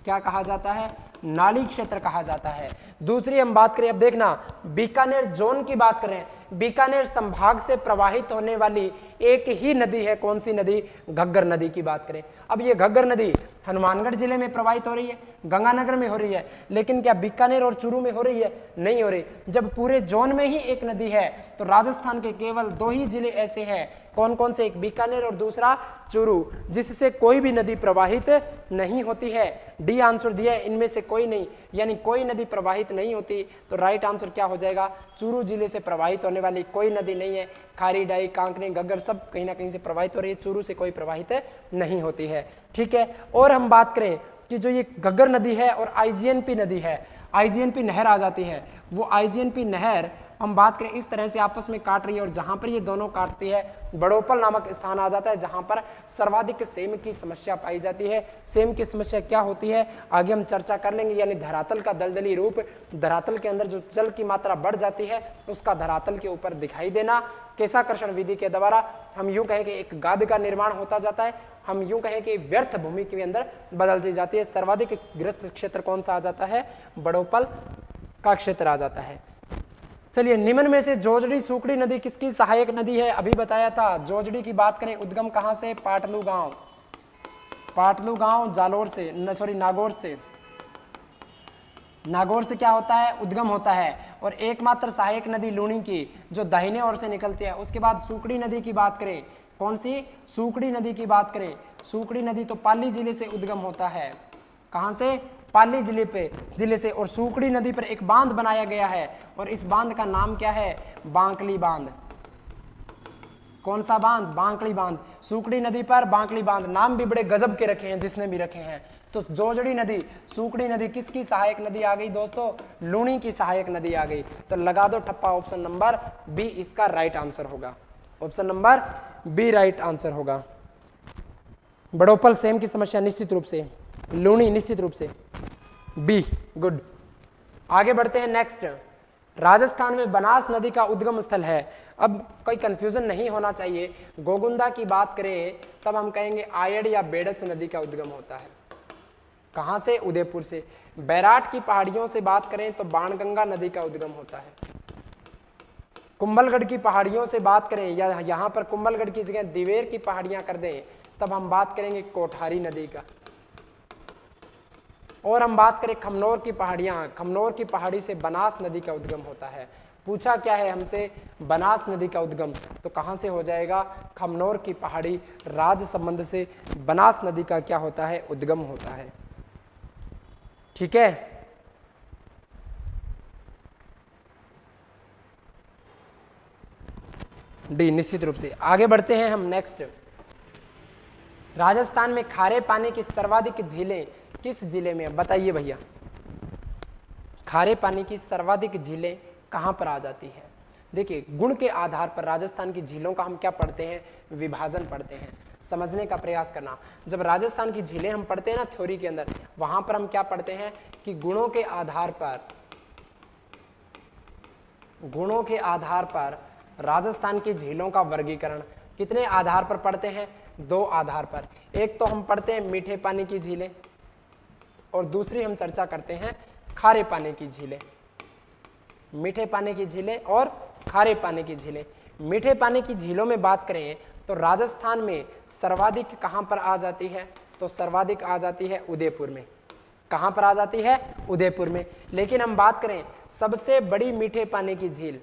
क्या कहा जाता है, नाली क्षेत्र कहा जाता है। दूसरी हम बात करें, अब देखना, बीकानेर जोन की बात करें, बीकानेर संभाग से प्रवाहित होने वाली एक ही नदी है। कौन सी नदी, घग्गर नदी की बात करें। अब ये घग्गर नदी हनुमानगढ़ जिले में प्रवाहित हो रही है, गंगानगर में हो रही है, लेकिन क्या बीकानेर और चूरू में हो रही है, नहीं हो रही। जब पूरे जोन में ही एक नदी है तो राजस्थान के केवल 2 ही जिले ऐसे हैं। कौन कौन से, एक बीकानेर और दूसरा चूरू, जिससे कोई भी नदी प्रवाहित नहीं होती है। डी आंसर दिया है, इनमें से कोई नहीं, यानी कोई नदी प्रवाहित नहीं होती। तो राइट आंसर क्या हो जाएगा, चूरू जिले से प्रवाहित होने वाली कोई नदी नहीं है। खारी, डाई, कांकरे, घग्गर सब कहीं ना कहीं से प्रवाहित हो रही है, चूरू से कोई प्रवाहित नहीं होती है। ठीक है, और हम बात करें कि जो ये घग्गर नदी है और आईजीएनपी नदी है, आईजीएनपी नहर आ जाती है, वो आईजीएनपी नहर हम बात करें इस तरह से आपस में काट रही है, और जहां पर ये दोनों काटती है बड़ोपल नामक स्थान आ जाता है, जहां पर सर्वाधिक सेम की समस्या पाई जाती है। सेम की समस्या क्या होती है आगे हम चर्चा कर लेंगे, यानी धरातल का दलदली रूप। धरातल के अंदर जो जल की मात्रा बढ़ जाती है उसका धरातल के ऊपर दिखाई देना। केशाकर्षण विधि के द्वारा हम यूं कहें कि एक गाद का निर्माण होता जाता है, हम यूं कहें कि व्यर्थ भूमि के अंदर बदलती जाती है। सर्वाधिक ग्रस्त क्षेत्र कौन सा आ जाता है, बड़ोपल का क्षेत्र आ जाता है। चलिए, निम्न में से जोजड़ी सूखड़ी नदी किसकी सहायक नदी है, अभी बताया था। जोजड़ी की बात करें, उद्गम कहां से, पाटलू गांव, पाटलू गांव जालोर से, नागौर से। नागौर से क्या होता है, उद्गम होता है। और एकमात्र सहायक नदी लूणी की, जो दाहिने ओर से निकलती है। उसके बाद सूखड़ी नदी की बात करें, कौन सी, सूखड़ी नदी की बात करें, सूखड़ी नदी तो पाली जिले से उद्गम होता है। कहां से, पाली जिले से। और सूखड़ी नदी पर एक बांध बनाया गया है, और इस बांध का नाम क्या है, बांकली बांध। कौन सा बांध, बांकली बांध। सूखड़ी नदी पर बांकली बांध, नाम भी बड़े गजब के रखे हैं जिसने भी रखे हैं। तो जोजड़ी नदी, सूखड़ी नदी किसकी सहायक नदी आ गई दोस्तों, लूणी की सहायक नदी आ गई। तो लगा दो ठप्पा, ऑप्शन नंबर बी इसका राइट आंसर होगा। Option number B right answer होगा। बड़ोपल सेम की समस्या निश्चित रूप से, लूणी निश्चित रूप से बी, गुड। आगे बढ़ते हैं नेक्स्ट। राजस्थान में बनास नदी का उद्गम स्थल है। अब कोई कंफ्यूजन नहीं होना चाहिए, गोगुंदा की बात करें तब हम कहेंगे आयड़ या बेड़च नदी का उद्गम होता है। कहां से, उदयपुर से। बैराट की पहाड़ियों से बात करें तो बाणगंगा नदी का उद्गम होता है। कुंभलगढ़ की पहाड़ियों से बात करें, या यहां पर कुंभलगढ़ की जगह दिवेर की पहाड़ियां कर दें, तब हम बात करेंगे कोठारी नदी का। और हम बात करें खमनोर की पहाड़ियां, खमनोर की पहाड़ी से बनास नदी का उद्गम होता है। पूछा क्या है हमसे, बनास नदी का उद्गम, तो कहां से हो जाएगा, खमनोर की पहाड़ी राज संबंध से बनास नदी का क्या होता है, उद्गम होता है। ठीक है, डी निश्चित रूप से। आगे बढ़ते हैं हम नेक्स्ट। राजस्थान में खारे पानी की सर्वाधिक झीलें किस जिले में, बताइए भैया। खारे पानी की सर्वाधिक झीलें कहां पर आ जाती है। देखिए, गुण के आधार पर राजस्थान की झीलों का हम क्या पढ़ते हैं, विभाजन पढ़ते हैं। समझने का प्रयास करना, जब राजस्थान की झीलें हम पढ़ते हैं ना थ्योरी के अंदर, वहां पर हम क्या पढ़ते हैं कि गुणों के आधार पर राजस्थान की झीलों का वर्गीकरण कितने आधार पर पढ़ते हैं, 2 आधार पर। एक तो हम पढ़ते हैं मीठे पानी की झीलें, और दूसरी हम चर्चा करते हैं खारे पानी की झीलें। मीठे पानी की झीलें और खारे पानी की झीलें। मीठे पानी की झीलों में बात करें तो राजस्थान में सर्वाधिक कहां पर आ जाती है, तो सर्वाधिक आ जाती है उदयपुर में। कहाँ पर आ जाती है? उदयपुर में। लेकिन हम बात करें सबसे बड़ी मीठे पानी की झील,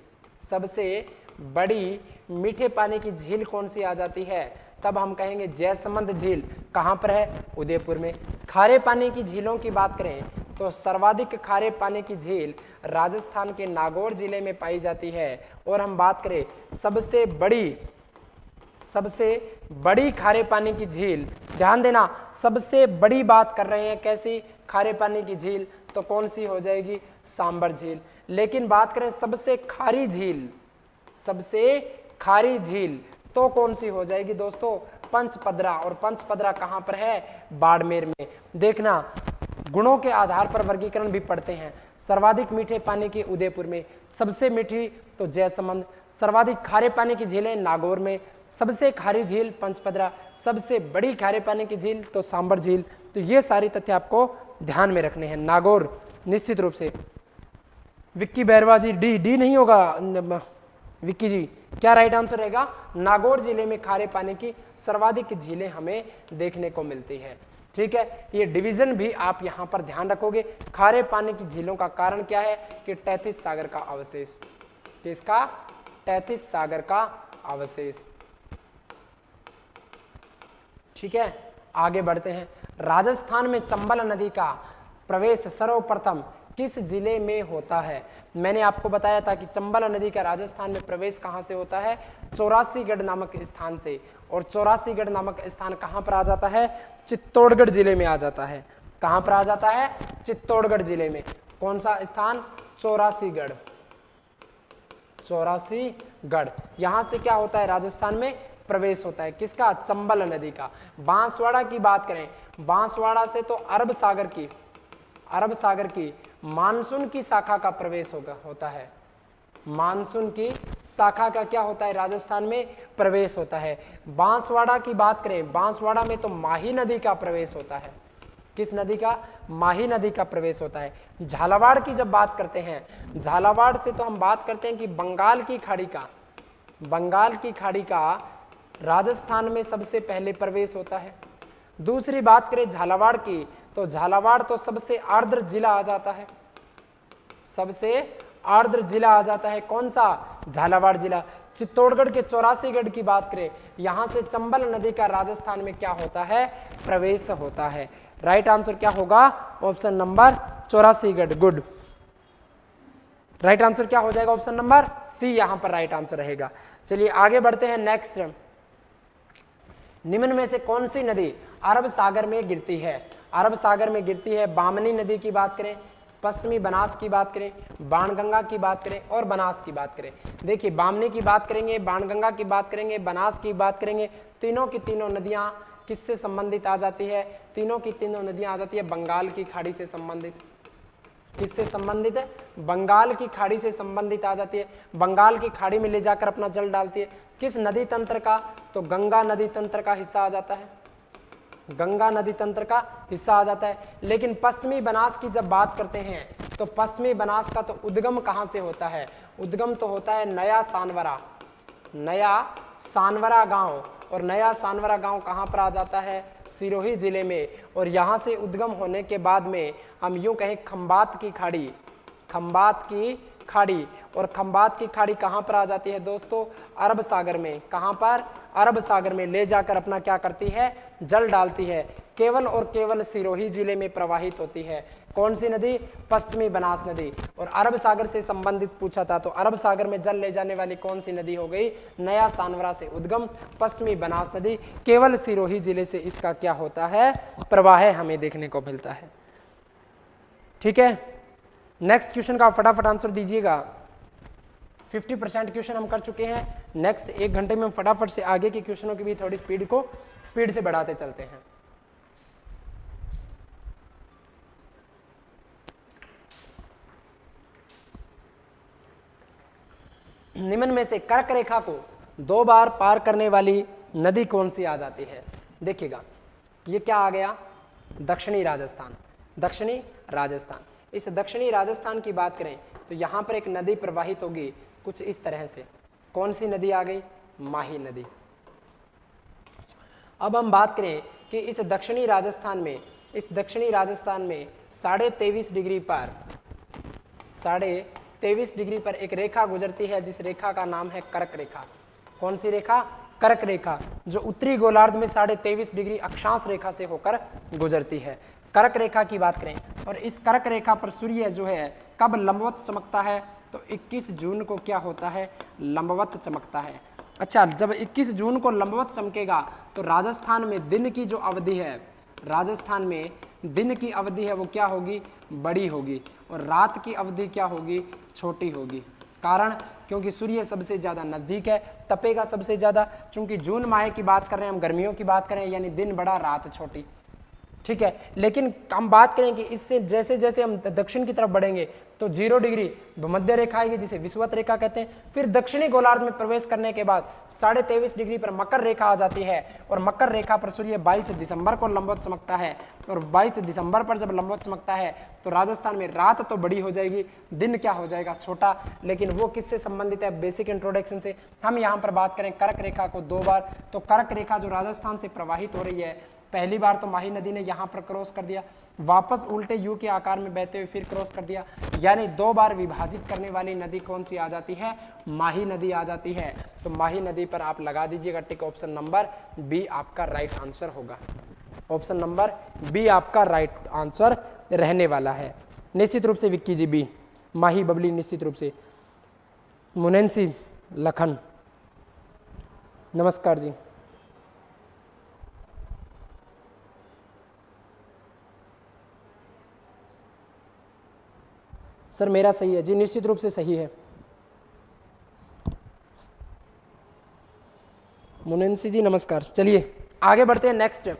सबसे बड़ी मीठे पानी की झील कौन सी आ जाती है? तब हम कहेंगे जयसमंद झील। कहाँ पर है? उदयपुर में। खारे पानी की झीलों की बात करें तो सर्वाधिक खारे पानी की झील राजस्थान के नागौर जिले में पाई जाती है। और हम बात करें सबसे बड़ी खारे पानी की झील, ध्यान देना सबसे बड़ी बात कर रहे हैं, कैसी खारे पानी की झील? तो कौन सी हो जाएगी? सांबर झील। लेकिन बात करें सबसे खारी झील, सबसे खारी झील तो कौन सी हो जाएगी दोस्तों? पंचपदरा। और पंचपदरा कहाँ पर है? बाड़मेर में। देखना गुणों के आधार पर वर्गीकरण भी पढ़ते हैं। सर्वाधिक मीठे पानी की उदयपुर में, सबसे मीठी तो जयसमंद, सर्वाधिक खारे पानी की झीलें नागौर में, सबसे खारी झील पंचपदरा, सबसे बड़ी खारे पानी की झील तो सांबर झील। तो ये सारी तथ्य आपको ध्यान में रखने हैं। नागौर निश्चित रूप से। विक्की बैरवा जी, डी नहीं होगा विक्की जी, क्या राइट आंसर रहेगा? नागौर जिले में खारे पानी की सर्वाधिक झीलें हमें देखने को मिलती है। ठीक है, ये डिवीजन भी आप यहां पर ध्यान रखोगे। खारे पानी की झीलों का कारण क्या है? कि टैथिस सागर का अवशेष। किसका? टैथिस सागर का अवशेष। ठीक है, आगे बढ़ते हैं। राजस्थान में चंबल नदी का प्रवेश सर्वप्रथम किस जिले में होता है? मैंने आपको बताया था कि चंबल नदी का राजस्थान में प्रवेश कहां से होता है? चौरासीगढ़ नामक स्थान से। और चौरासीगढ़ नामक स्थान कहां पर आ जाता है? चित्तौड़गढ़ जिले में आ जाता है। कहां पर आ जाता है? चित्तौड़गढ़ जिले में। कौन सा स्थान? चौरासीगढ़। चौरासीगढ़, यहां से क्या होता है? राजस्थान में प्रवेश होता है। किसका? चंबल नदी का। बांसवाड़ा की बात करें, बांसवाड़ा से तो अरब सागर की मानसून की शाखा का प्रवेश होता है। मानसून की शाखा का क्या होता है? राजस्थान में प्रवेश होता है। बांसवाड़ा की बात करें, बांसवाड़ा में तो माही नदी का प्रवेश होता है। किस नदी का? माही नदी का प्रवेश होता है। झालावाड़ की जब बात करते हैं, झालावाड़ से तो हम बात करते हैं कि बंगाल की खाड़ी का राजस्थान में सबसे पहले प्रवेश होता है। दूसरी बात करें झालावाड़ की, तो झालावाड़ तो सबसे आर्द्र जिला आ जाता है। सबसे आर्द्र जिला आ जाता है। कौन सा? झालावाड़ जिला। चित्तौड़गढ़ के चौरासीगढ़ की बात करें, यहां से चंबल नदी का राजस्थान में क्या होता है? प्रवेश होता है। राइट आंसर क्या होगा? Option number Chaurasigarh. Good. Right answer क्या हो जाएगा? ऑप्शन नंबर सी यहां पर राइट आंसर रहेगा। चलिए आगे बढ़ते हैं। नेक्स्ट, निम्न में से कौन सी नदी अरब सागर में गिरती है? अरब सागर में गिरती है बामनी नदी की बात करें, पश्चिमी बनास की बात करें, बाणगंगा की बात करें और बनास की बात करें। देखिए बामनी की बात करेंगे, बाणगंगा की बात करेंगे, बनास की बात करेंगे, तीनों की तीनों नदियां किससे संबंधित आ जाती है? तीनों की तीनों नदियां आ जाती है बंगाल की खाड़ी से संबंधित। किससे संबंधित है? बंगाल की खाड़ी से संबंधित आ जाती है। बंगाल की खाड़ी में ले जाकर अपना जल डालती है। किस नदी तंत्र का? तो गंगा नदी तंत्र का हिस्सा आ जाता है। गंगा नदी तंत्र का हिस्सा आ जाता है। लेकिन पश्चिमी बनास की जब बात करते हैं तो पश्चिमी बनास का तो उद्गम कहां से होता है? उद्गम तो होता है नया सानवरा गांव। और नया सानवरा गांव कहां पर आ जाता है? सिरोही जिले में। और यहां से उद्गम होने के बाद में हम यूं कहें खंबात की खाड़ी। और खंबात की खाड़ी कहां पर आ जाती है दोस्तों? अरब सागर में। कहां पर? अरब सागर में ले जाकर अपना क्या करती है? जल डालती है। केवल और केवल सिरोही जिले में प्रवाहित होती है। कौन सी नदी? पश्चिमी बनास नदी। और अरब सागर से संबंधित पूछा था तो अरब सागर में जल ले जाने वाली कौन सी नदी हो गई? नया सानवरा से उद्गम पश्चिमी बनास नदी। केवल सिरोही जिले से इसका क्या होता है? प्रवाह हमें देखने को मिलता है। ठीक है, नेक्स्ट क्वेश्चन का फटाफट आंसर दीजिएगा। 50% क्वेश्चन हम कर चुके हैं। नेक्स्ट 1 घंटे में हम फटाफट से आगे के क्वेश्चनों की भी थोड़ी स्पीड से बढ़ाते चलते हैं। निम्न में से कर्क रेखा को 2 बार पार करने वाली नदी कौन सी आ जाती है? देखिएगा ये क्या आ गया? दक्षिणी राजस्थान। इस दक्षिणी राजस्थान की बात करें तो यहां पर एक नदी प्रवाहित होगी कुछ इस तरह से। कौन सी नदी आ गई? माही नदी। अब हम बात करें कि इस दक्षिणी राजस्थान में इस दक्षिणी राजस्थान में 23.5 डिग्री पर 23.5 डिग्री पर एक रेखा गुजरती है, जिस रेखा का नाम है कर्क रेखा। कौन सी रेखा? कर्क रेखा, जो उत्तरी गोलार्ध में 23.5 डिग्री अक्षांश रेखा से होकर गुजरती है। कर्क रेखा की बात करें, और इस कर्क रेखा पर सूर्य जो है कब लंबवत चमकता है? तो 21 जून को क्या होता है? लंबवत चमकता है। अच्छा, जब 21 जून को लंबवत चमकेगा तो राजस्थान में दिन की जो अवधि है, राजस्थान में दिन की अवधि है वो क्या होगी? बड़ी होगी, और रात की अवधि क्या होगी? छोटी होगी। कारण? क्योंकि सूर्य सबसे ज़्यादा नज़दीक है, तपेगा सबसे ज़्यादा। चूंकि जून माह की बात कर रहे हैं हम, गर्मियों की बात करें, यानी दिन बड़ा रात छोटी, ठीक है। लेकिन हम बात करें कि इससे जैसे जैसे हम दक्षिण की तरफ बढ़ेंगे तो 0 डिग्री भूमध्य रेखा आएगी, जिसे विषुवत रेखा कहते हैं। फिर दक्षिणी गोलार्ध में प्रवेश करने के बाद 23.5 डिग्री पर मकर रेखा आ जाती है, और मकर रेखा पर सूर्य 22 दिसंबर को लंबवत चमकता है। और 22 दिसंबर पर जब लंबवत चमकता है तो राजस्थान में रात तो बड़ी हो जाएगी, दिन क्या हो जाएगा? छोटा। लेकिन वो किससे संबंधित है? बेसिक इंट्रोडक्शन से। हम यहाँ पर बात करें कर्क रेखा को 2 बार, तो कर्क रेखा जो राजस्थान से प्रवाहित हो रही है, पहली बार तो माही नदी ने यहाँ पर क्रॉस कर दिया, वापस उल्टे यू के आकार में बहते हुए फिर क्रॉस कर दिया, यानी 2 बार विभाजित करने वाली नदी कौन सी आ जाती है? माही नदी आ जाती है। तो माही नदी पर आप लगा दीजिएगा टिक। ऑप्शन नंबर बी आपका राइट आंसर होगा। ऑप्शन नंबर बी आपका राइट आंसर रहने वाला है। निश्चित रूप से विक्की जी बी, माही बबली निश्चित रूप से। मुनेंसी लखन, नमस्कार जी। सर मेरा सही है जी, निश्चित रूप से सही है। मुनेंसी जी नमस्कार। चलिए आगे बढ़ते हैं। नेक्स्ट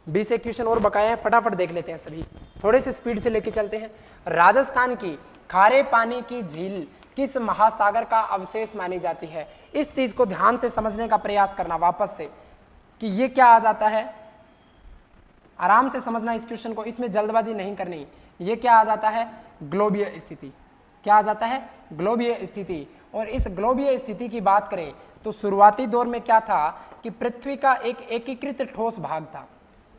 20 क्वेश्चन और बकाया हैं, फटाफट देख लेते हैं सभी, थोड़े से स्पीड से लेके चलते हैं। राजस्थान की खारे पानी की झील किस महासागर का अवशेष मानी जाती है? इस चीज को ध्यान से समझने का प्रयास करना वापस से कि ये क्या आ जाता है, आराम से समझना इस क्वेश्चन को, इसमें जल्दबाजी नहीं करनी। ये क्या आ जाता है? ग्लोबीय स्थिति। क्या आ जाता है? ग्लोबीय स्थिति। और इस ग्लोबीय स्थिति की बात करें तो शुरुआती दौर में क्या था कि पृथ्वी का एक एकीकृत ठोस भाग था।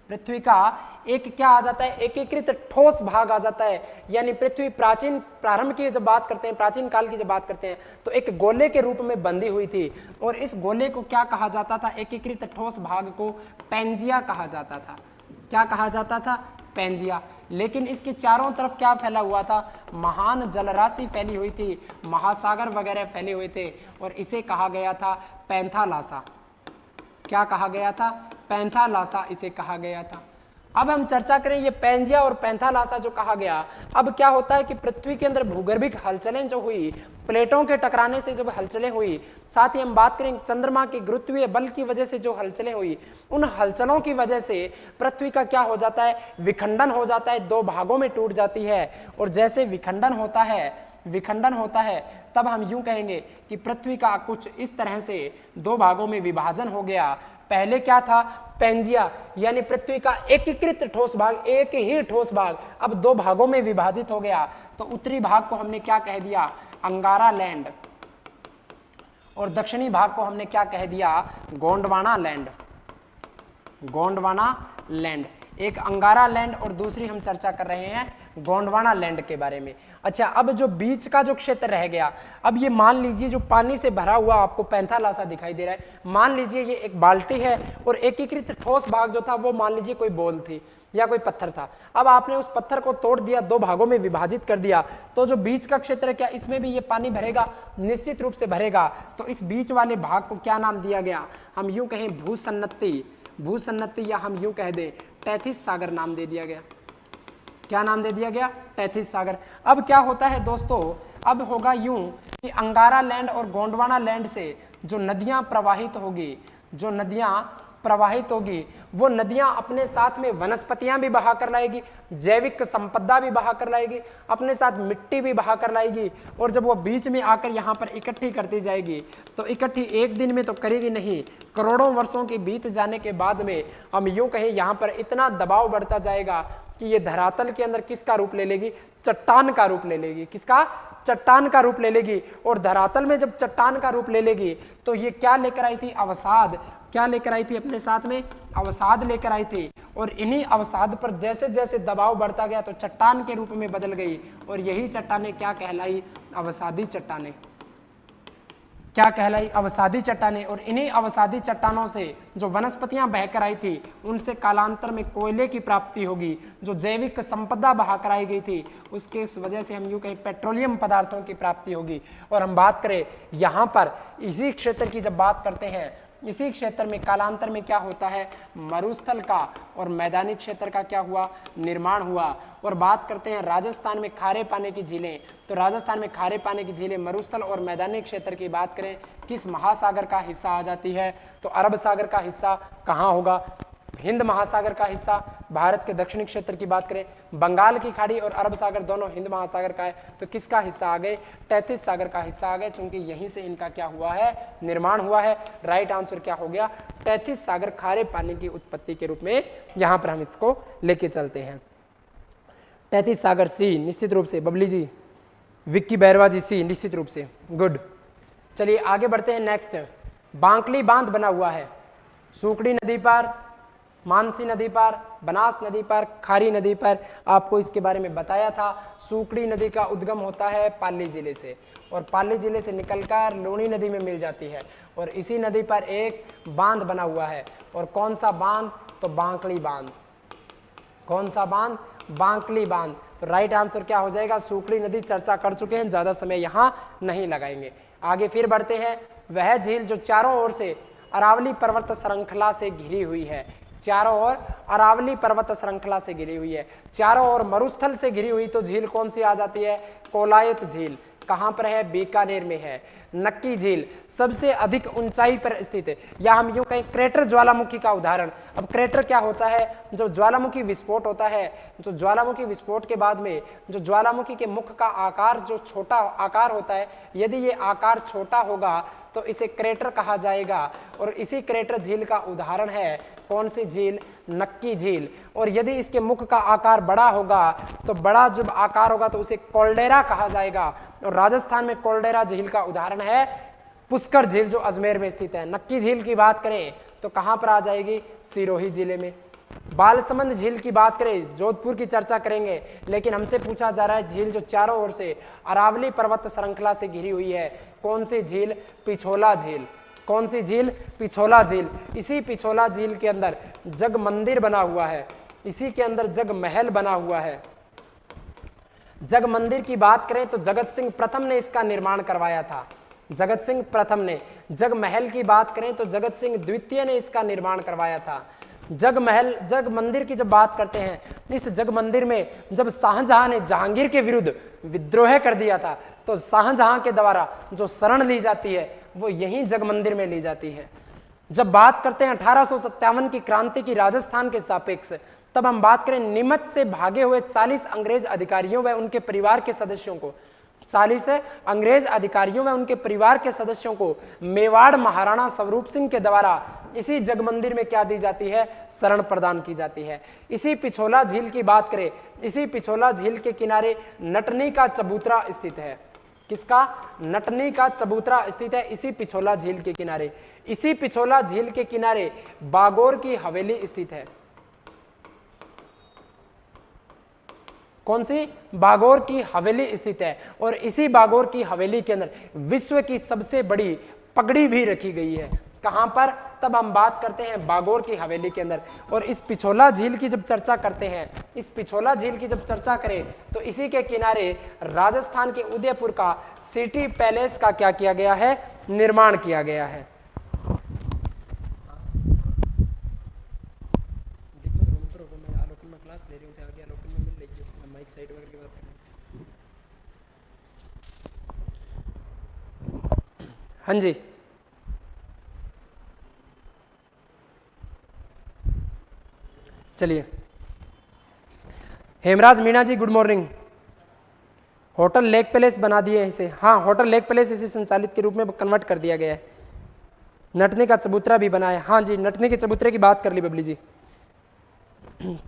पृथ्वी का एक क्या आ जाता है? एकीकृत ठोस भाग आ जाता है। यानी पृथ्वी प्राचीन प्रारंभ की जब बात करते हैं, प्राचीन काल की जब बात करते हैं, तो एक गोले के रूप में बंधी हुई थी, और इस गोले को क्या कहा जाता था? एकीकृत ठोस भाग को पैंजिया कहा जाता था। क्या कहा जाता था? पैंजिया। लेकिन इसके चारों तरफ क्या फैला हुआ था? महान जलराशि फैली हुई थी, महासागर वगैरह फैले हुए थे, और इसे कहा गया था पैंथालासा। क्या कहा गया था? पैंथालासा इसे कहा गया था। अब हम चर्चा करें ये पैंजिया और पैंथालासा जो कहा गया। अब क्या होता है कि पृथ्वी के अंदर भूगर्भिक हलचलें जो हुई, प्लेटों के टकराने से जब हलचलें हुई, साथ ही हम बात करें चंद्रमा के गुरुत्वीय बल की वजह से जो हलचलें हुई, उन हलचलों की वजह से पृथ्वी का क्या हो जाता है? विखंडन हो जाता है, 2 भागों में टूट जाती है। और जैसे विखंडन होता है तब हम यूं कहेंगे कि पृथ्वी का कुछ इस तरह से 2 भागों में विभाजन हो गया। पहले क्या था? पैंजिया, यानी पृथ्वी का एकीकृत ठोस भाग, एक ही ठोस भाग अब 2 भागों में विभाजित हो गया। तो उत्तरी भाग को हमने क्या कह दिया? अंगारा लैंड, और दक्षिणी भाग को हमने क्या कह दिया? गोंडवाना लैंड। गोंडवाना लैंड, एक अंगारा लैंड और दूसरी हम चर्चा कर रहे हैं गोंडवाना लैंड के बारे में। अच्छा, अब जो बीच का जो क्षेत्र रह गया, अब ये मान लीजिए जो पानी से भरा हुआ आपको पैंथालासा दिखाई दे रहा है, मान लीजिए ये एक बाल्टी है, और एकीकृत ठोस भाग जो था वो मान लीजिए कोई बॉल थी या कोई पत्थर था। अब आपने उस पत्थर को तोड़ दिया, 2 भागों में विभाजित कर दिया, तो जो बीच का क्षेत्र है क्या इसमें भी ये पानी भरेगा? निश्चित रूप से भरेगा। तो इस बीच वाले भाग को क्या नाम दिया गया? हम यूं कहें भूसन्नति, या हम यूं कह दें तैथिस सागर नाम दे दिया गया। क्या नाम दे दिया गया? तैथिस सागर। अब क्या होता है दोस्तों, अब होगा यूं कि अंगारा लैंड और गोंडवाना लैंड से जो नदियां प्रवाहित होगी, वो नदियां अपने साथ में वनस्पतियां भी बहा कर लाएगी, जैविक संपदा भी बहा कर लाएगी, अपने साथ मिट्टी भी बहा कर लाएगी। और जब वो बीच में आकर यहाँ पर इकट्ठी करती जाएगी, तो इकट्ठी एक दिन में तो करेगी नहीं, करोड़ों वर्षों के बीत जाने के बाद में हम यूं कहें यहाँ पर इतना दबाव बढ़ता जाएगा कि ये धरातल के अंदर किसका रूप ले लेगी? चट्टान का रूप ले लेगी। किसका? चट्टान का रूप ले लेगी। और धरातल में जब चट्टान का रूप ले लेगी तो ये क्या लेकर आई थी? अवसाद। क्या लेकर आई थी अपने साथ में? अवसाद लेकर आई थी। और इन्हीं अवसाद पर जैसे जैसे दबाव बढ़ता गया तो चट्टान के रूप में बदल गई, और यही चट्टानें क्या कहलाई? अवसादी चट्टानें। क्या कहलाई? अवसादी चट्टानें। और इन्हीं अवसादी चट्टानों से जो वनस्पतियां बहकर आई थी उनसे कालांतर में कोयले की प्राप्ति होगी, जो जैविक संपदा बहाकर आई गई थी उसके इस वजह से हम यूं कहें पेट्रोलियम पदार्थों की प्राप्ति होगी। और हम बात करें यहाँ पर इसी क्षेत्र की, जब बात करते हैं इसी क्षेत्र में कालांतर में क्या होता है? मरुस्थल का और मैदानी क्षेत्र का क्या हुआ? निर्माण हुआ। और बात करते हैं राजस्थान में खारे पानी की झीलें, तो राजस्थान में खारे पानी की झीलें मरुस्थल और मैदानी क्षेत्र की बात करें किस महासागर का हिस्सा आ जाती है? तो अरब सागर का हिस्सा कहाँ होगा? हिंद महासागर का हिस्सा। भारत के दक्षिणी क्षेत्र की बात करें बंगाल की खाड़ी और अरब सागर दोनों हिंद महासागर का है, तो किसका हिस्सा आ गए? तैतीस सागर का हिस्सा आ गए, क्योंकि यहीं से इनका क्या हुआ है? निर्माण हुआ है। राइट आंसर क्या हो गया? तैतीस सागर खारे पानी की उत्पत्ति के रूप में यहाँ पर हम इसको लेके चलते हैं। तैतीस सागर सी निश्चित रूप से, बबली जी, विक्की बैरवा जी सी निश्चित रूप से, गुड। चलिए आगे बढ़ते हैं। नेक्स्ट, बांकली बांध बना हुआ है सूखड़ी नदी पर, मानसी नदी पर, बनास नदी पर, खारी नदी पर। आपको इसके बारे में बताया था। सूखड़ी नदी का उद्गम होता है पाली जिले से, और पाली जिले से निकलकर लूणी नदी में मिल जाती है, और इसी नदी पर एक बांध बना हुआ है। और कौन सा बांध? तो बांकली बांध। कौन सा बांध? बांकली बांध। तो राइट आंसर क्या हो जाएगा? सूखड़ी नदी चर्चा कर चुके हैं, ज्यादा समय यहाँ नहीं लगाएंगे। आगे फिर बढ़ते हैं। वह झील जो चारों ओर से अरावली पर्वत श्रृंखला से घिरी हुई है, चारों ओर अरावली पर्वत श्रृंखला से घिरी हुई है, चारों ओर मरुस्थल से घिरी हुई, तो झील कौन सी आ जाती है? कोलायत झील। कहाँ पर है? बीकानेर में है। नक्की झील सबसे अधिक ऊंचाई पर स्थित है, या हम यूं कहें क्रेटर ज्वालामुखी का उदाहरण। अब क्रेटर क्या होता है? जो ज्वालामुखी विस्फोट होता है, जो ज्वालामुखी विस्फोट के बाद में जो ज्वालामुखी के मुख का आकार जो छोटा आकार होता है, यदि ये आकार छोटा होगा तो इसे क्रेटर कहा जाएगा। और इसी क्रेटर झील का उदाहरण है कौन सी झील? नक्की झील। और यदि इसके मुख का आकार बड़ा होगा तो बड़ा जब आकार होगा तो उसे कोल्डेरा कहा जाएगा। और राजस्थान में कोल्डेरा झील का उदाहरण है पुष्कर झील जो अजमेर में स्थित है। नक्की झील की बात करें तो कहां पर आ जाएगी? सिरोही जिले में। बालसमंद झील की बात करें, जोधपुर की चर्चा करेंगे, लेकिन हमसे पूछा जा रहा है झील जो चारों ओर से अरावली पर्वत श्रृंखला से घिरी हुई है, कौन सी झील? पिछोला झील। कौन सी झील? पिछोला झील। इसी पिछोला झील के अंदर जग मंदिर बना हुआ है, इसी के अंदर जग महल बना हुआ है। जग मंदिर की बात करें तो जगत सिंह प्रथम ने इसका निर्माण करवाया था, जगत सिंह प्रथम ने। जग महल की बात करें तो जगत सिंह द्वितीय ने इसका निर्माण करवाया था। जग महल, जग मंदिर की जब बात करते हैं, इस जग मंदिर में जब शाहजहां ने जहांगीर के विरुद्ध विद्रोह कर दिया था तो शाहजहां के द्वारा जो शरण ली जाती है वो यहीं जग मंदिर में ली जाती है। जब बात करते हैं 1857 की क्रांति की राजस्थान के सापेक्ष, तब हम बात करें नीमच से भागे हुए 40 अंग्रेज अधिकारियों व उनके परिवार के सदस्यों को, 40 अंग्रेज अधिकारियों व उनके परिवार के सदस्यों को मेवाड़ महाराणा स्वरूप सिंह के द्वारा इसी जग मंदिर में क्या दी जाती है? शरण प्रदान की जाती है। इसी पिछोला झील की बात करें, इसी पिछोला झील के किनारे नटनी का चबूतरा स्थित है। किसका? नटनी का चबूतरा स्थित है इसी पिछोला झील के किनारे। इसी पिछोला झील के किनारे बागोर की हवेली स्थित है। कौन सी? बागोर की हवेली स्थित है। और इसी बागोर की हवेली के अंदर विश्व की सबसे बड़ी पगड़ी भी रखी गई है। कहां पर? तब हम बात करते हैं बागोर की हवेली के अंदर। और इस पिछोला झील की जब चर्चा करते हैं, इस पिछोला झील की जब चर्चा करें तो इसी के किनारे राजस्थान के उदयपुर का सिटी पैलेस का क्या किया गया है? निर्माण किया गया है। हाँ जी, चलिए। Hemraj Meena ji good morning. Hotel lake palace बना दिए इसे, हाँ होटल लेक पैलेस इसे संचालित के रूप में कन्वर्ट कर दिया गया है। नटनी का चबूतरा भी बना है, हाँ जी नटनी के चबूतरे की बात कर ली बबली जी,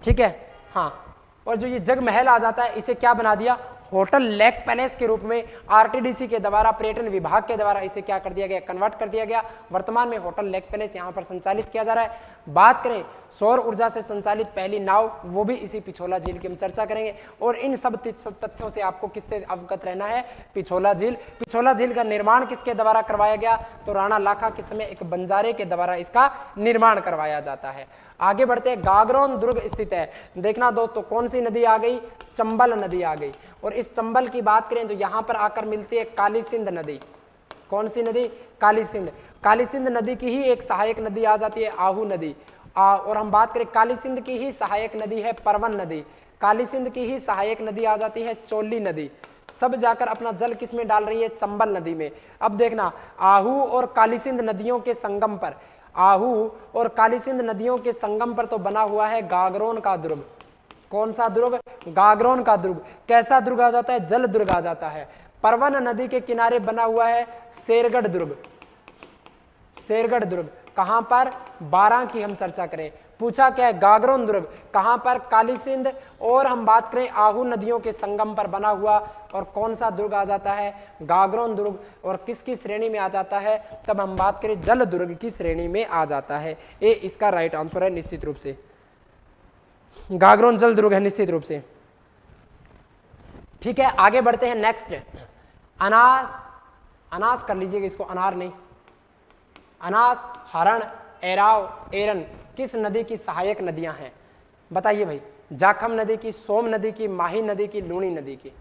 ठीक है। हाँ, और जो ये जग महल आ जाता है इसे क्या बना दिया? होटल लेक पैलेस के रूप में आरटीडीसी के द्वारा, पर्यटन विभाग के द्वारा इसे क्या कर दिया गया, कन्वर्ट कर दिया गया। वर्तमान में होटल लेक पैलेस यहाँ पर संचालित किया जा रहा है। बात करें सौर ऊर्जा से संचालित पहली नाव, वो भी इसी पिछोला झील की हम चर्चा करेंगे। और इन सब तथ्यों से आपको किससे अवगत रहना है, पिछोला झील। पिछोला झील का निर्माण किसके द्वारा करवाया गया, तो राणा लाखा के समय एक बंजारे के द्वारा इसका निर्माण करवाया जाता है। आगे बढ़ते हैं, गागरोन दुर्ग स्थित है। देखना दोस्तों, कौन सी नदी आ गई, चंबल नदी आ गई। और इस चंबल की बात करें तो यहां पर आकर मिलती है काली सिंध नदी। कौन सी नदी, काली सिंध। काली सिंध नदी की ही एक सहायक नदी आ जाती है आहू नदी। और हम बात करें काली सिंध की ही सहायक नदी है परवन नदी। काली सिंध की ही सहायक नदी आ जाती है चोली नदी। सब जाकर अपना जल किस में डाल रही है, चंबल नदी में। अब देखना, आहू और काली सिंध नदियों के संगम पर, आहू और काली सिंध नदियों के संगम पर तो बना हुआ है गागरोन का दुर्ग। कौन सा दुर्ग, गागरोन का दुर्ग। कैसा दुर्ग आ जाता है, जल दुर्ग आ जाता है। परवन नदी के किनारे बना हुआ है शेरगढ़ दुर्ग। शेरगढ़ दुर्ग कहां पर, 12 की हम चर्चा करें। पूछा क्या है, गागरोन दुर्ग कहां पर, काली सिंध और हम बात करें आहू नदियों के संगम पर बना हुआ। और कौन सा दुर्ग आ जाता है, गागरोन दुर्ग। और किसकी श्रेणी में आ जाता है, तब हम बात करें जल दुर्ग की श्रेणी में आ जाता है। ये इसका राइट आंसर है निश्चित रूप से, गागरोन जल दुर्ग है निश्चित रूप से। ठीक है, आगे बढ़ते हैं। नेक्स्ट, अनास, अनास कर लीजिएगा इसको, अनार नहीं। अनास, हरण, एराव, एरन किस नदी की सहायक नदियां हैं, बताइए भाई। जाखम नदी की, सोम नदी की, माही नदी की, लूणी नदी की।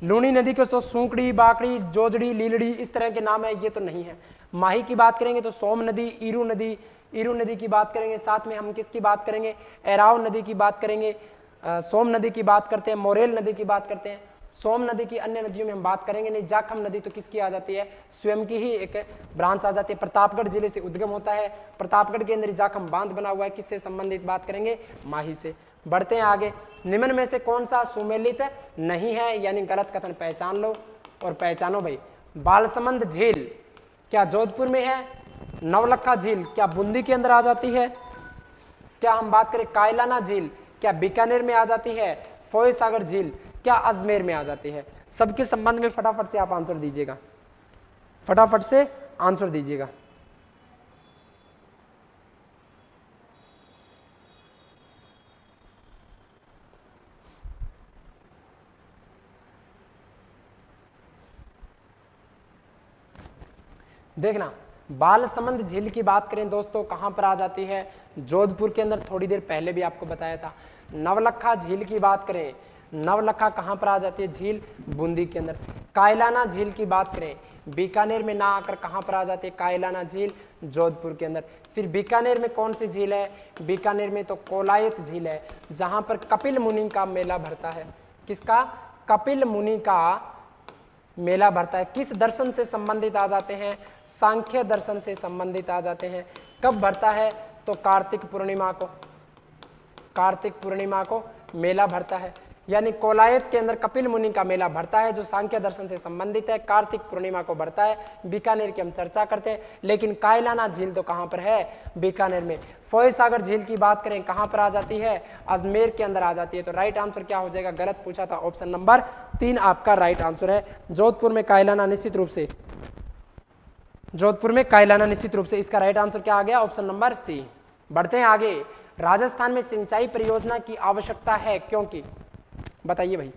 लूणी नदी के तो सूंकड़ी, बाकड़ी, जोजड़ी, लीलड़ी इस तरह के नाम है, ये तो नहीं है। माही की बात करेंगे तो सोम नदी, ईरू नदी, ईरू नदी की बात करेंगे। साथ में हम किसकी बात करेंगे, एराव नदी की बात करेंगे। सोम नदी की बात करते हैं, मोरेल नदी की बात करते हैं। सोम नदी की अन्य नदियों में हम बात करेंगे नहीं। जाखम नदी तो किसकी आ जाती है, स्वयं की ही एक ब्रांच आ जाती है, प्रतापगढ़ जिले से उद्गम होता है। प्रतापगढ़ के अंदर जाखम बांध बना हुआ है, किससे संबंधित बात करेंगे, माही से। बढ़ते हैं आगे, निम्न में से कौन सा सुमेलित नहीं है, यानी गलत कथन पहचान लो और पहचानो भाई। बालसमंद झील क्या जोधपुर में है, नवलखा झील क्या बूंदी के अंदर आ जाती है, क्या हम बात करें कायलाना झील क्या बीकानेर में आ जाती है, फोय सागर झील क्या अजमेर में आ जाती है। सबके संबंध में फटाफट से आप आंसर दीजिएगा, फटाफट से आंसर दीजिएगा। देखना, बालसमंद झील की बात करें दोस्तों कहां पर आ जाती है, जोधपुर के अंदर, थोड़ी देर पहले भी आपको बताया था। नवलखा झील की बात करें, नवलखा कहां पर आ जाती है, झील बूंदी के अंदर। कायलाना झील की बात करें, बीकानेर में ना आकर कहां पर आ जाती है, कायलाना झील जोधपुर के अंदर। फिर बीकानेर में कौन सी झील है, बीकानेर में तो कोलायत झील है, जहां पर कपिल मुनि का मेला भरता है। किसका, कपिल मुनि का मेला भरता है। किस दर्शन से संबंधित आ जाते हैं, सांख्य दर्शन से संबंधित आ जाते हैं। कब भरता है, तो कार्तिक पूर्णिमा को, कार्तिक पूर्णिमा को मेला भरता है। यानी कोलायत के अंदर कपिल मुनि का मेला भरता है, जो सांख्य दर्शन से संबंधित है, कार्तिक पूर्णिमा को भरता है। बीकानेर की हम चर्चा करते हैं, लेकिन कायलाना झील तो कहां पर है, बीकानेर में। फोय सागर झील की बात करें कहां पर आ जाती है, अजमेर के अंदर आ जाती है। तो राइट आंसर क्या हो जाएगा, गलत पूछा था, ऑप्शन नंबर 3 आपका राइट आंसर है। जोधपुर में कायलाना निश्चित रूप से, जोधपुर में कायलाना निश्चित रूप से इसका राइट आंसर क्या आ गया, ऑप्शन नंबर सी। बढ़ते हैं आगे, राजस्थान में सिंचाई परियोजना की आवश्यकता है क्योंकि, बताइए भाई।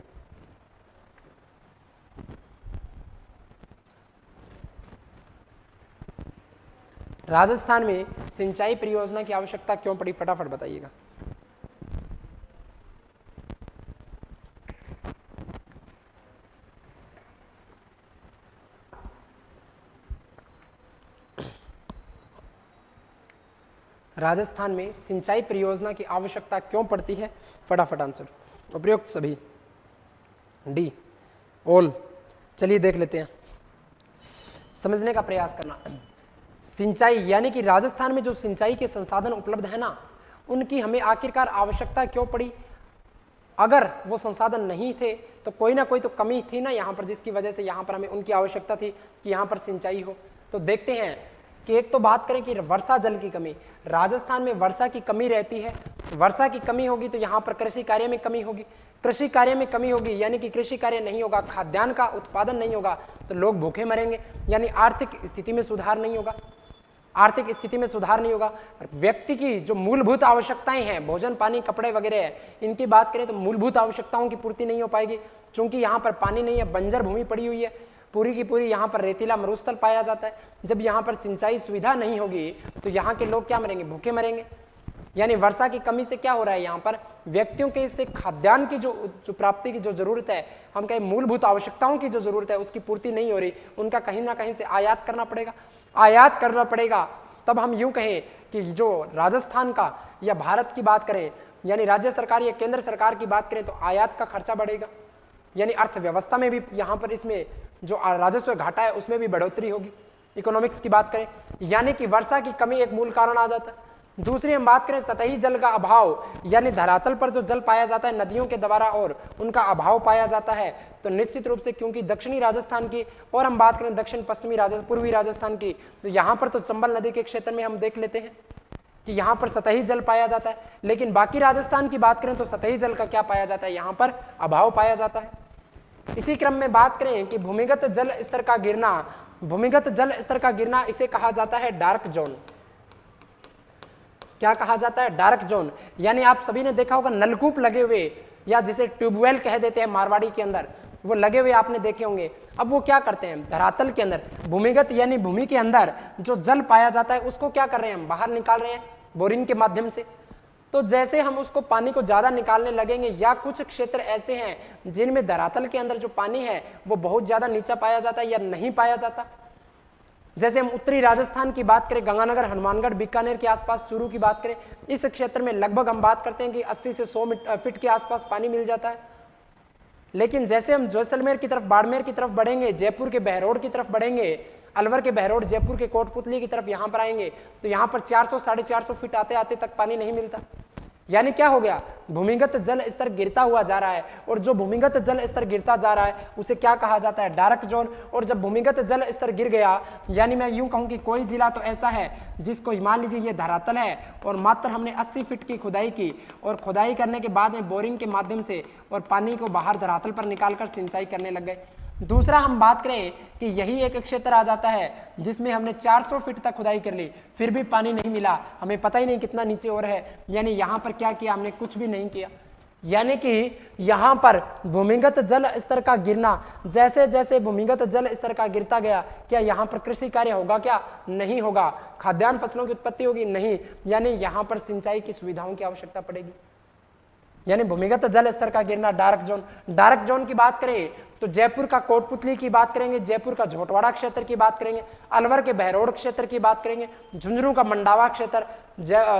राजस्थान में सिंचाई परियोजना की आवश्यकता क्यों पड़ी, फटाफट बताइएगा। राजस्थान में सिंचाई परियोजना की आवश्यकता क्यों पड़ती है, फटाफट आंसर। उपयुक्त सभी, डी ऑल। चलिए देख लेते हैं, समझने का प्रयास करना। सिंचाई यानी कि राजस्थान में जो सिंचाई के संसाधन उपलब्ध है ना, उनकी हमें आखिरकार आवश्यकता क्यों पड़ी। अगर वो संसाधन नहीं थे तो कोई ना कोई तो कमी थी ना यहाँ पर, जिसकी वजह से यहाँ पर हमें उनकी आवश्यकता थी कि यहाँ पर सिंचाई हो। तो देखते हैं कि एक तो बात करें कि वर्षा जल की कमी, राजस्थान में वर्षा की कमी रहती है, वर्षा की कमी होगी तो यहाँ पर कृषि कार्य में कमी होगी, कृषि कार्य में कमी होगी यानी कि कृषि कार्य नहीं होगा, खाद्यान्न का उत्पादन नहीं होगा तो लोग भूखे मरेंगे, यानी आर्थिक स्थिति में सुधार नहीं होगा, आर्थिक स्थिति में सुधार नहीं होगा। व्यक्ति की जो मूलभूत आवश्यकताएं हैं, भोजन पानी कपड़े वगैरह है, इनकी बात करें तो मूलभूत आवश्यकताओं की पूर्ति नहीं हो पाएगी, क्योंकि यहाँ पर पानी नहीं है, बंजर भूमि पड़ी हुई है, पूरी की पूरी यहाँ पर रेतीला मरुस्थल पाया जाता है। जब यहाँ पर सिंचाई सुविधा नहीं होगी तो यहाँ के लोग क्या मरेंगे, भूखे मरेंगे। यानी वर्षा की कमी से क्या हो रहा है, यहाँ पर व्यक्तियों के इससे खाद्यान्न की जो प्राप्ति की जो जरूरत है, हम कहें मूलभूत आवश्यकताओं की जो जरूरत है उसकी पूर्ति नहीं हो रही, उनका कहीं ना कहीं से आयात करना पड़ेगा, आयात करना पड़ेगा। तब हम यूं कहें कि जो राजस्थान का या भारत की बात करें, यानी राज्य सरकार या केंद्र सरकार की बात करें तो आयात का खर्चा बढ़ेगा, यानी अर्थव्यवस्था में भी यहाँ पर इसमें जो राजस्व घाटा है उसमें भी बढ़ोतरी होगी। इकोनॉमिक्स की बात करें, यानी कि वर्षा की कमी एक मूल कारण आ जाता है। दूसरी हम बात करें सतही जल का अभाव, यानी धरातल पर जो जल पाया जाता है नदियों के द्वारा और उनका अभाव पाया जाता है, तो निश्चित रूप से क्योंकि दक्षिणी राजस्थान की और हम बात करें दक्षिण पश्चिमी पूर्वी राजस्थान की, तो यहाँ पर तो चंबल नदी के क्षेत्र में हम देख लेते हैं कि यहाँ पर सतही जल पाया जाता है, लेकिन बाकी राजस्थान की बात करें तो सतही जल का क्या पाया जाता है, यहाँ पर अभाव पाया जाता है। इसी क्रम में बात करें कि भूमिगत जल स्तर का गिरना, भूमिगत जल स्तर का गिरना इसे कहा जाता है डार्क जोन। क्या कहा जाता है, डार्क जोन। यानी आप सभी ने देखा होगा नलकूप लगे हुए या जिसे ट्यूबवेल कह देते हैं मारवाड़ी के अंदर, वो लगे हुए आपने देखे होंगे। अब वो क्या करते हैं, धरातल के अंदर भूमिगत यानी भूमि के अंदर जो जल पाया जाता है उसको क्या कर रहे हैं, हम बाहर निकाल रहे हैं बोरिंग के माध्यम से। तो जैसे हम उसको पानी को ज्यादा निकालने लगेंगे, या कुछ क्षेत्र ऐसे हैं जिनमें धरातल के अंदर जो पानी है वो बहुत ज्यादा नीचा पाया जाता है या नहीं पाया जाता, जैसे हम उत्तरी राजस्थान की बात करें, गंगानगर हनुमानगढ़ बीकानेर के आसपास चूरू की बात करें, इस क्षेत्र में लगभग हम बात करते हैं कि 80 से 100 फीट के आसपास पानी मिल जाता है। लेकिन जैसे हम जैसलमेर की तरफ, बाड़मेर की तरफ बढ़ेंगे, जयपुर के बहरोड की तरफ बढ़ेंगे, अलवर के बहरोड, जयपुर के कोटपुतली की तरफ यहाँ पर आएंगे तो यहाँ पर 400 साढ़े 400 फीट आते आते तक पानी नहीं मिलता। यानी क्या हो गया, भूमिगत जल स्तर गिरता हुआ जा रहा है, और जो भूमिगत जल स्तर गिरता जा रहा है उसे क्या कहा जाता है, डार्क जोन। और जब भूमिगत जल स्तर गिर गया, यानी मैं यूं कहूं कि कोई जिला तो ऐसा है जिसको मान लीजिए ये धरातल है और मात्र हमने 80 फीट की खुदाई की, और खुदाई करने के बाद में बोरिंग के माध्यम से और पानी को बाहर धरातल पर निकालकर सिंचाई करने लग गए। दूसरा हम बात करें कि यही एक क्षेत्र आ जाता है जिसमें हमने 400 फीट तक खुदाई कर ली, फिर भी पानी नहीं मिला, हमें पता ही नहीं कितना नीचे और है, यानी यहाँ पर क्या किया, हमने कुछ भी नहीं किया। यानी कि यहाँ पर भूमिगत जल स्तर का गिरना, जैसे जैसे भूमिगत जल स्तर का गिरता गया, क्या यहाँ पर कृषि कार्य होगा, क्या नहीं होगा, खाद्यान्न फसलों की उत्पत्ति होगी, नहीं, यानी यहाँ पर सिंचाई की सुविधाओं की आवश्यकता पड़ेगी। यानी भूमिगत जल स्तर का गिरना, डार्क जोन। डार्क जोन की बात करें तो जयपुर का कोटपुतली की बात करेंगे, जयपुर का झोटवाड़ा क्षेत्र की बात करेंगे, अलवर के बहरोड क्षेत्र की बात करेंगे, झुंझुनू का मंडावा क्षेत्र,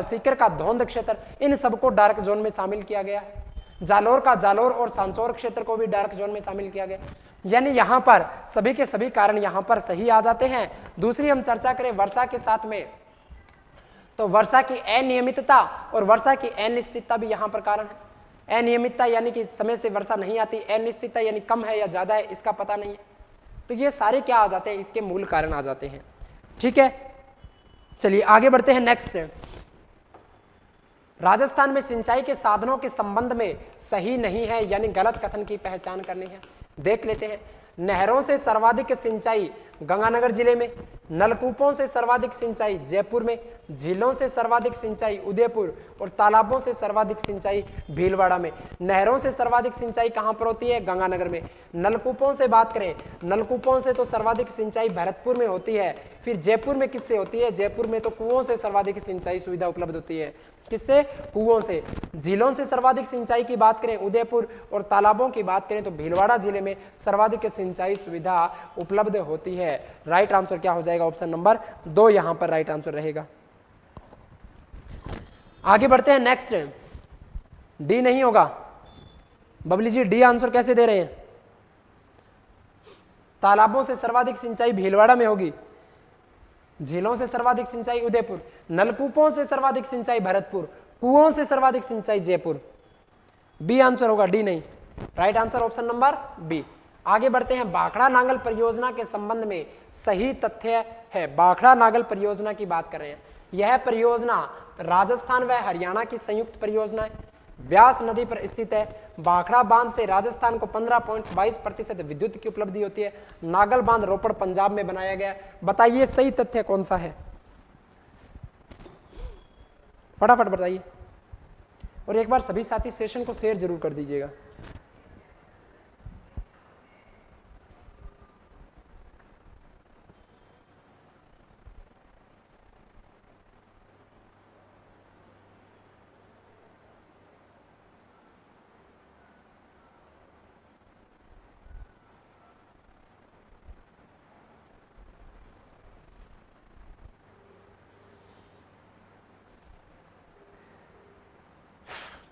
सीकर का धौंध क्षेत्र, इन सबको डार्क जोन में शामिल किया गया है। जालोर का जालोर और सांचौर क्षेत्र को भी डार्क जोन में शामिल किया गया। यानी यहाँ पर सभी के सभी कारण यहाँ पर सही आ जाते हैं। दूसरी हम चर्चा करें वर्षा के साथ में, तो वर्षा की अनियमितता और वर्षा की अनिश्चितता भी यहाँ पर कारण है। अनियमितता यानी कि समय से वर्षा नहीं आती, अनिश्चितता यानी कम है या ज्यादा है इसका पता नहीं है। तो ये सारे क्या आ जाते हैं, इसके मूल कारण आ जाते हैं। ठीक है, चलिए आगे बढ़ते हैं। नेक्स्ट, राजस्थान में सिंचाई के साधनों के संबंध में सही नहीं है यानी गलत कथन की पहचान करनी है। देख लेते हैं। नहरों से सर्वाधिक सिंचाई गंगानगर जिले में, नलकूपों से सर्वाधिक सिंचाई जयपुर में, झीलों से सर्वाधिक सिंचाई उदयपुर, और तालाबों से सर्वाधिक सिंचाई भीलवाड़ा में। नहरों से सर्वाधिक सिंचाई कहां पर होती है, गंगानगर में। नलकूपों से बात करें, नलकूपों से तो सर्वाधिक सिंचाई भरतपुर में होती है। फिर जयपुर में किससे होती है, जयपुर में तो कुओं से सर्वाधिक सिंचाई सुविधा उपलब्ध होती है। किससे, कुओं से। झीलों से सर्वाधिक सिंचाई की बात करें उदयपुर, और तालाबों की बात करें तो भीलवाड़ा जिले में सर्वाधिक सिंचाई सुविधा उपलब्ध होती है। राइट आंसर क्या हो जाएगा, ऑप्शन नंबर 2 यहां पर राइट आंसर रहेगा। आगे बढ़ते हैं। नेक्स्ट, डी नहीं होगा। बबली जी डी आंसर कैसे दे रहे हैं, तालाबों से सर्वाधिक सिंचाई भीलवाड़ा में होगी, झीलों से सर्वाधिक सिंचाई उदयपुर, नलकूपों से सर्वाधिक सिंचाई भरतपुर, कुओं से सर्वाधिक सिंचाई जयपुर। बी आंसर होगा, डी नहीं। Right answer option number B. आगे बढ़ते हैं। भाखड़ा नांगल परियोजना के संबंध में सही तथ्य है। भाखड़ा नागल परियोजना की बात कर रहे हैं। यह परियोजना राजस्थान व हरियाणा की संयुक्त परियोजना है, व्यास नदी पर स्थित है। भाखड़ा बांध से राजस्थान को 15.22% विद्युत की उपलब्धि होती है। नागल बांध रोपड़ पंजाब में बनाया गया है। बताइए सही तथ्य कौन सा है, फटाफट बताइए। और एक बार सभी साथी सेशन को शेयर जरूर कर दीजिएगा।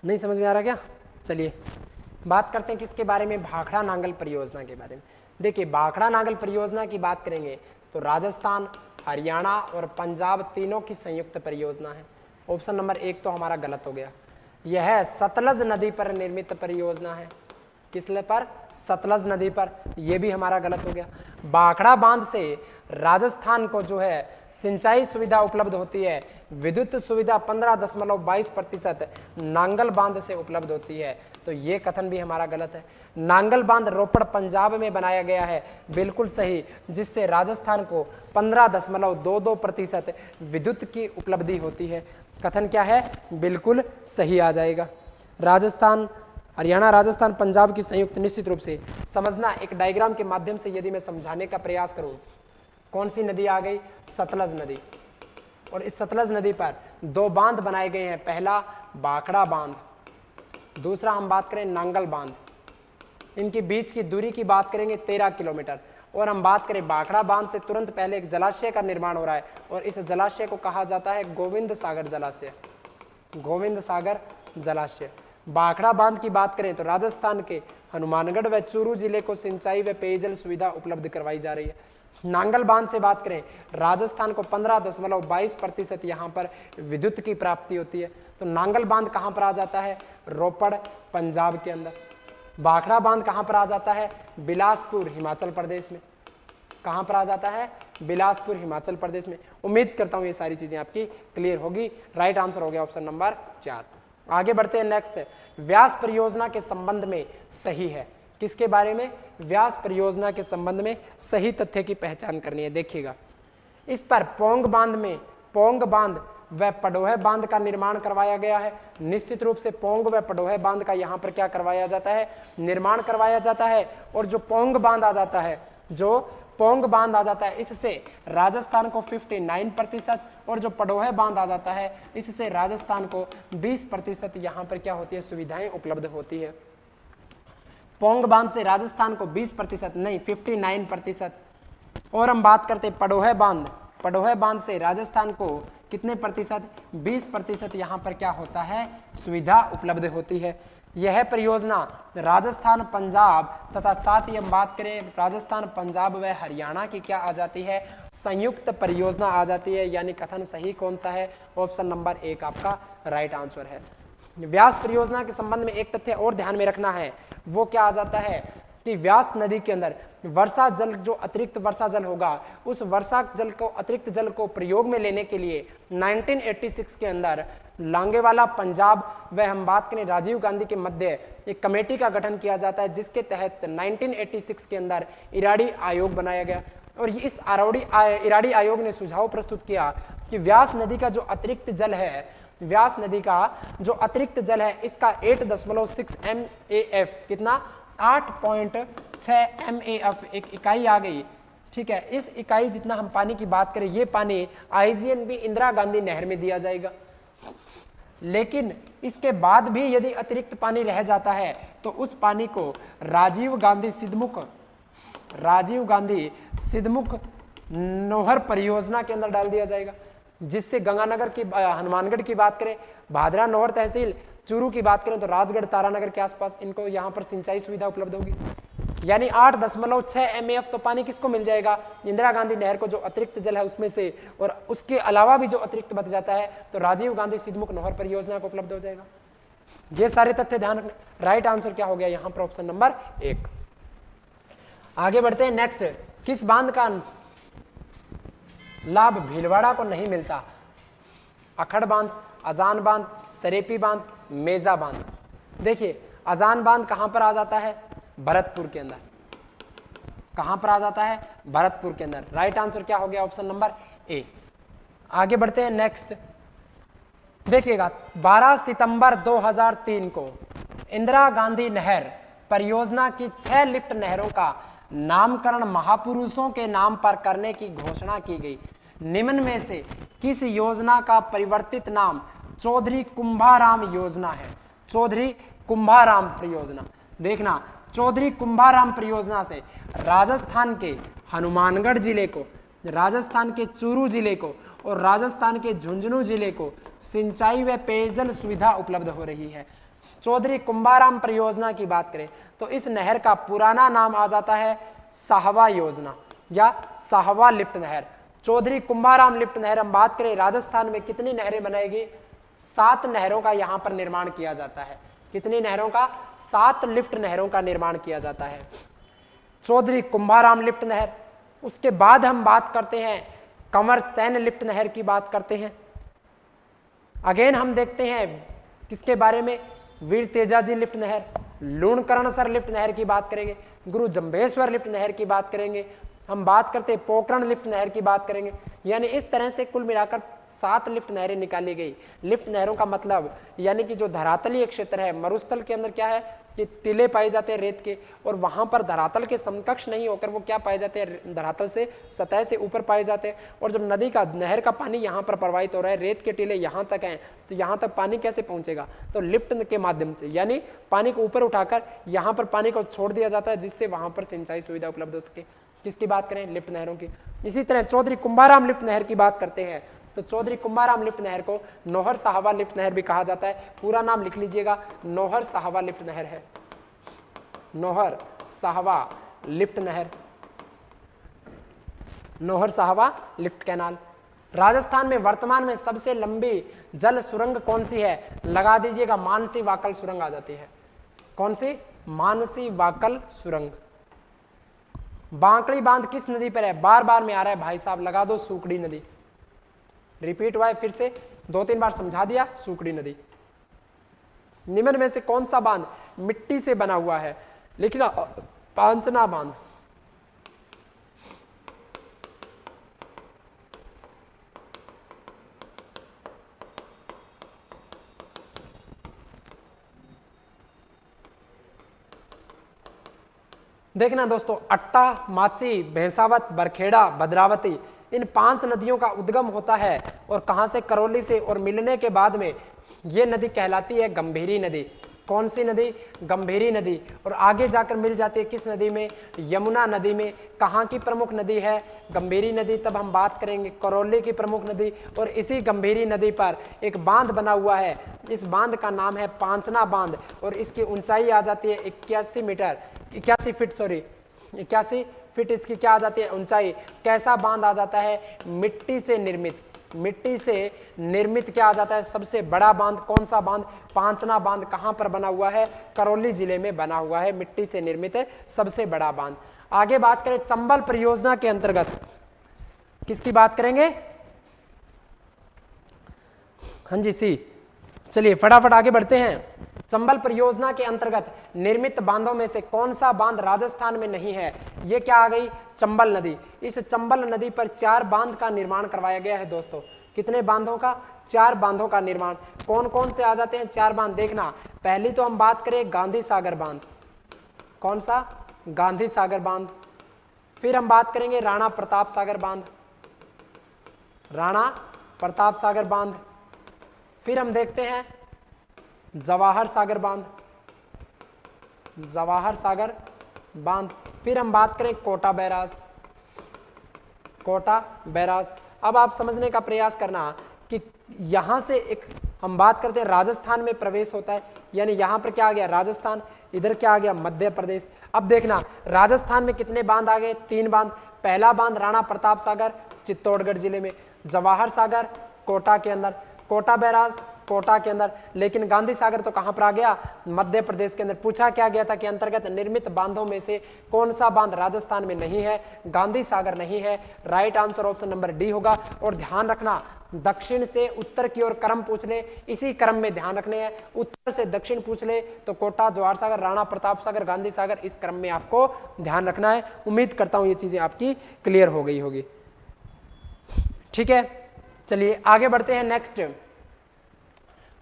नहीं समझ में आ रहा क्या? चलिए बात करते हैं किसके बारे में, भाखड़ा नांगल परियोजना के बारे में। देखिए भाखड़ा नांगल परियोजना की बात करेंगे तो राजस्थान, हरियाणा और पंजाब तीनों की संयुक्त परियोजना है। ऑप्शन नंबर 1 तो हमारा गलत हो गया। यह सतलज नदी पर निर्मित परियोजना है। किस पर? सतलज नदी पर। यह भी हमारा गलत हो गया। भाखड़ा बांध से राजस्थान को जो है सिंचाई सुविधा उपलब्ध होती है। विद्युत सुविधा 15.22% नांगल बांध से उपलब्ध होती है, तो ये कथन भी हमारा गलत है। नांगल बांध रोपड़ पंजाब में बनाया गया है, बिल्कुल सही, जिससे राजस्थान को 15.22% विद्युत की उपलब्धि होती है। कथन क्या है? बिल्कुल सही आ जाएगा। राजस्थान, हरियाणा, राजस्थान, पंजाब की संयुक्त, निश्चित रूप से समझना। एक डायग्राम के माध्यम से यदि मैं समझाने का प्रयास करूं, कौन सी नदी आ गई? सतलज नदी। और इस सतलज नदी पर 2 बांध बनाए गए हैं। पहला भाखड़ा बांध, दूसरा हम बात करें नांगल बांध। इनके बीच की दूरी की बात करेंगे 13 किलोमीटर। और हम बात करें भाखड़ा बांध से तुरंत पहले एक जलाशय का निर्माण हो रहा है, और इस जलाशय को कहा जाता है गोविंद सागर जलाशय। गोविंद सागर जलाशय। भाखड़ा बांध की बात करें तो राजस्थान के हनुमानगढ़ व चूरू जिले को सिंचाई व पेयजल सुविधा उपलब्ध करवाई जा रही है। नांगल बांध से बात करें, राजस्थान को 15.22% यहाँ पर विद्युत की प्राप्ति होती है। तो नांगल बांध कहाँ पर आ जाता है? रोपड़ पंजाब के अंदर। भाखड़ा बांध कहाँ पर आ जाता है? बिलासपुर हिमाचल प्रदेश में। कहाँ पर आ जाता है? बिलासपुर हिमाचल प्रदेश में। उम्मीद करता हूँ ये सारी चीजें आपकी क्लियर होगी। राइट आंसर हो गया ऑप्शन नंबर 4। आगे बढ़ते हैं। नेक्स्ट, व्यास परियोजना के संबंध में सही है। किसके बारे में? व्यास परियोजना के संबंध में सही तथ्य की पहचान करनी है। देखिएगा, इस पर पोंग बांध में पोंग बांध व पडोह बांध का निर्माण करवाया गया है। निश्चित रूप से पोंग व पडोह बांध का यहाँ पर क्या करवाया जाता है? निर्माण करवाया जाता है। और जो पोंग बांध आ जाता है, जो पोंग बांध आ जाता है, इससे राजस्थान को 59% और जो पडोह बांध आ जाता है, इससे राजस्थान को 20% यहाँ पर क्या होती है? सुविधाएं उपलब्ध होती है। पोंग बांध से राजस्थान को 20% नहीं, 59%। और हम बात करते पडोह बांध, पडोह बांध से राजस्थान को कितने प्रतिशत? 20% यहाँ पर क्या होता है? सुविधा उपलब्ध होती है। यह परियोजना राजस्थान, पंजाब तथा साथ ही हम बात करें राजस्थान, पंजाब व हरियाणा की क्या आ जाती है? संयुक्त परियोजना आ जाती है। यानी कथन सही कौन सा है? ऑप्शन नंबर 1 आपका राइट आंसर है। व्यास परियोजना के संबंध में एक तथ्य और ध्यान में रखना है, वो क्या आ जाता है कि व्यास नदी के अंदर वर्षा जल, जो अतिरिक्त वर्षा जल होगा, उस वर्षा जल को, अतिरिक्त जल को प्रयोग में लेने के लिए 1986 के अंदर लांगेवाला, पंजाब व हम बात करें राजीव गांधी के मध्य एक कमेटी का गठन किया जाता है, जिसके तहत 1986 के अंदर इराडी आयोग बनाया गया। और इस इराडी आयोग ने सुझाव प्रस्तुत किया कि व्यास नदी का जो अतिरिक्त जल है, व्यास नदी का जो अतिरिक्त जल है, इसका 8.6 MAF, कितना? 8.6 MAF एक इकाई आ गई। ठीक है, इस इकाई जितना हम पानी की बात करें, ये पानी IGNB इंदिरा गांधी नहर में दिया जाएगा। लेकिन इसके बाद भी यदि अतिरिक्त पानी रह जाता है तो उस पानी को राजीव गांधी सिद्धमुख नोहर परियोजना के अंदर डाल दिया जाएगा, जिससे गंगानगर की, हनुमानगढ़ की बात करें, भादरा नोहर तहसील, चूरू की बात करें तो राजगढ़, तारानगर के आसपास इनको यहाँ पर सिंचाई सुविधा उपलब्ध होगी। यानी 8.6 MAF तो पानी किसको मिल जाएगा? इंदिरा गांधी नहर को, जो अतिरिक्त जल है उसमें से, और उसके अलावा भी जो अतिरिक्त बच जाता है तो राजीव गांधी सिद्धमुख नोहर परियोजना को उपलब्ध हो जाएगा। ये सारे तथ्य ध्यान रखना। राइट आंसर क्या हो गया यहाँ पर? Option number 1। आगे बढ़ते हैं। नेक्स्ट, किस बांध का लाभ भीलवाड़ा को नहीं मिलता। अखड़ बांध, अजान बांध, सरेपी बांध, मेजा बांध। देखिए अजान बांध कहां पर आ जाता है? भरतपुर के अंदर। कहां पर आ जाता है? भरतपुर के अंदर। राइट आंसर क्या हो गया? Option number A. आगे बढ़ते हैं नेक्स्ट। देखिएगा 12 सितंबर 2003 को इंदिरा गांधी नहर परियोजना की 6 लिफ्ट नहरों का नामकरण महापुरुषों के नाम पर करने की घोषणा की गई। निम्न में से किस योजना का परिवर्तित नाम चौधरी कुंभाराम योजना है? चौधरी कुंभाराम परियोजना। देखना, चौधरी कुंभाराम परियोजना से राजस्थान के हनुमानगढ़ जिले को, राजस्थान के चूरू जिले को और राजस्थान के झुंझुनू जिले को सिंचाई व पेयजल सुविधा उपलब्ध हो रही है। चौधरी कुंभाराम परियोजना की बात करें तो इस नहर का पुराना नाम आ जाता है साहवा योजना या साहवा लिफ्ट नहर। चौधरी कुंभाराम लिफ्ट नहर हम बात करें, राजस्थान में कितनी नहरें बनाएगी? 7 नहरों का यहां पर निर्माण किया जाता है। कितनी नहरों का? 7 लिफ्ट नहरों का निर्माण किया जाता है, चौधरी कुंभाराम लिफ्ट नहर। उसके बाद हम बात करते हैं कंवर सैन लिफ्ट नहर की बात करते हैं। अगेन हम देखते हैं किसके बारे में? वीर तेजाजी लिफ्ट नहर, लूणकरणसर लिफ्ट नहर की बात करेंगे, गुरु जंबेश्वर लिफ्ट नहर की बात करेंगे, हम बात करते हैं पोकरण लिफ्ट नहर की बात करेंगे। यानी इस तरह से कुल मिलाकर 7 लिफ्ट नहरें निकाली गई। लिफ्ट नहरों का मतलब यानी कि जो धरातलीय क्षेत्र है, मरुस्थल के अंदर क्या है कि टीले पाए जाते हैं रेत के, और वहां पर धरातल के समकक्ष नहीं होकर वो क्या पाए जाते हैं? धरातल से, सतह से ऊपर पाए जाते हैं। और जब नदी का, नहर का पानी यहाँ पर प्रवाहित हो रहा है, रेत के टीले यहाँ तक हैं, तो यहाँ तक पानी कैसे पहुंचेगा? तो लिफ्ट के माध्यम से, यानी पानी को ऊपर उठाकर यहाँ पर पानी को छोड़ दिया जाता है, जिससे वहां पर सिंचाई सुविधा उपलब्ध हो सके। किसकी बात करें? लिफ्ट नहरों की। इसी तरह चौधरी कुंभाराम लिफ्ट नहर की बात करते हैं तो चौधरी कुंभाराम लिफ्ट नहर को नौहर साहवा लिफ्ट नहर भी कहा जाता है। पूरा नाम लिख लीजिएगा, नौहर साहवा लिफ्ट नहर है, नौहर साहवा लिफ्ट नहर, नौहर साहवा लिफ्ट कैनाल। राजस्थान में वर्तमान में सबसे लंबी जल सुरंग कौन सी है? लगा दीजिएगा, मानसी वाकल सुरंग आ जाती है। कौन सी? मानसी वाकल सुरंग। बांकड़ी बांध किस नदी पर है? बार बार में आ रहा है भाई साहब, लगा दो, सूकड़ी नदी। रिपीट हुआ है, फिर से 2-3 बार समझा दिया, सूकड़ी नदी। निम्न में से कौन सा बांध मिट्टी से बना हुआ है? लिखना, पांचना बांध। देखना दोस्तों, अट्टा, माची, भैंसावत, बरखेड़ा, भद्रावती, इन 5 नदियों का उद्गम होता है और कहां से? करौली से। और मिलने के बाद में ये नदी कहलाती है गंभीरी नदी। कौन सी नदी? गंभीरी नदी। और आगे जाकर मिल जाती है किस नदी में? यमुना नदी में। कहाँ की प्रमुख नदी है? गंभीरी नदी। तब हम बात करेंगे करौली की प्रमुख नदी। और इसी गंभीरी नदी पर एक बांध बना हुआ है, इस बांध का नाम है पांचना बांध, और इसकी ऊंचाई आ जाती है 81 फीट इसकी क्या आ जाती है? ऊंचाई। कैसा बांध आ जाता है? मिट्टी से निर्मित। मिट्टी से निर्मित क्या आ जाता है? सबसे बड़ा बांध। कौन सा बांध? पांचना बांध। कहां पर बना हुआ है? करौली जिले में बना हुआ है, मिट्टी से निर्मित है, सबसे बड़ा बांध। आगे बात करें चंबल परियोजना के अंतर्गत किसकी बात करेंगे? हाँ जी, सी। चलिए फटाफट आगे बढ़ते हैं। चंबल परियोजना के अंतर्गत निर्मित बांधों में से कौन सा बांध राजस्थान में नहीं है? ये क्या आ गई? चंबल नदी। इस चंबल नदी पर 4 बांध का निर्माण करवाया गया है दोस्तों। कितने बांधों का? 4 बांधों का निर्माण। कौन कौन से आ जाते हैं 4 बांध? देखना, पहली तो हम बात करें गांधी सागर बांध। कौन सा? गांधी सागर बांध। फिर हम बात करेंगे राणा प्रताप सागर बांध, राणा प्रताप सागर बांध। फिर हम देखते हैं जवाहर सागर बांध, जवाहर सागर बांध। फिर हम बात करें कोटा बैराज, कोटा बैराज। अब आप समझने का प्रयास करना कि यहां से एक हम बात करते हैं राजस्थान में प्रवेश होता है, यानी यहां पर क्या आ गया? राजस्थान। इधर क्या आ गया? मध्य प्रदेश। अब देखना राजस्थान में कितने बांध आ गए? 3 बांध। पहला बांध राणा प्रताप सागर चित्तौड़गढ़ जिले में, जवाहर सागर कोटा के अंदर, कोटा बैराज कोटा के अंदर। लेकिन गांधी सागर तो कहां पर आ गया, मध्य प्रदेश के अंदर। पूछा क्या गया था कि अंतर्गत निर्मित बांधों में से कौन सा बांध राजस्थान में नहीं है, गांधी सागर नहीं है। Right answer option number D होगा। और ध्यान रखना दक्षिण से उत्तर की ओर क्रम पूछ ले, इसी क्रम में ध्यान रखने हैं। उत्तर से दक्षिण पूछ ले तो कोटा, जवाहर सागर, राणा प्रताप सागर, गांधी सागर, इस क्रम में आपको ध्यान रखना है। उम्मीद करता हूं ये चीजें आपकी क्लियर हो गई होगी। ठीक है, चलिए आगे बढ़ते हैं। नेक्स्ट,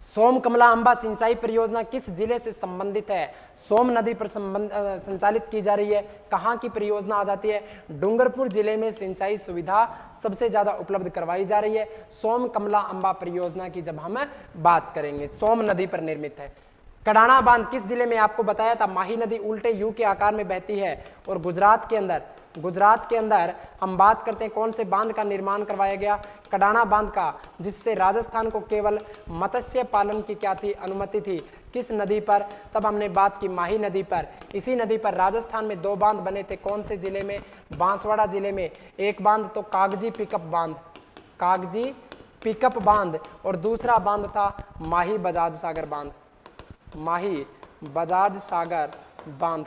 सोम कमला अंबा सिंचाई परियोजना किस जिले से संबंधित है? सोम नदी पर संचालित की जा रही है। कहां की परियोजना आ जाती है? डूंगरपुर जिले में सिंचाई सुविधा सबसे ज्यादा उपलब्ध करवाई जा रही है। सोम कमला अंबा परियोजना की जब हम बात करेंगे, सोम नदी पर निर्मित है। कडाना बांध किस जिले में? आपको बताया था माही नदी उल्टे यू के आकार में बहती है। और गुजरात के अंदर हम बात करते हैं कौन से बांध का निर्माण करवाया गया? कडाना बांध का, जिससे राजस्थान को केवल मत्स्य पालन की क्या थी, अनुमति थी। किस नदी पर? तब हमने बात की माही नदी पर। इसी नदी पर राजस्थान में 2 बांध बने थे। कौन से जिले में? बांसवाड़ा जिले में। एक बांध तो कागजी पिकअप बांध, और दूसरा बांध था माही बजाज सागर बांध।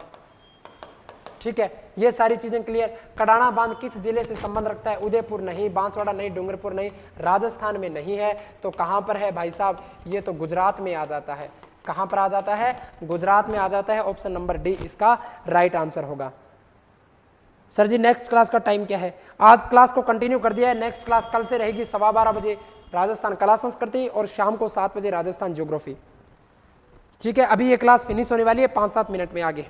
ठीक है, ये सारी चीजें क्लियर। कडाना बांध किस जिले से संबंध रखता है? उदयपुर नहीं, बांसवाड़ा नहीं, डूंगरपुर नहीं, राजस्थान में नहीं है। तो कहां पर है भाई साहब? ये तो गुजरात में आ जाता है। कहां पर आ जाता है? गुजरात में आ जाता है। ऑप्शन नंबर डी इसका राइट आंसर होगा। सर जी नेक्स्ट क्लास का टाइम क्या है? आज क्लास को कंटिन्यू कर दिया है। नेक्स्ट क्लास कल से रहेगी 12:15 बजे राजस्थान कला संस्कृति और शाम को 7 बजे राजस्थान ज्योग्राफी। ठीक है, अभी ये क्लास फिनिश होने वाली है 5-7 मिनट में। आगे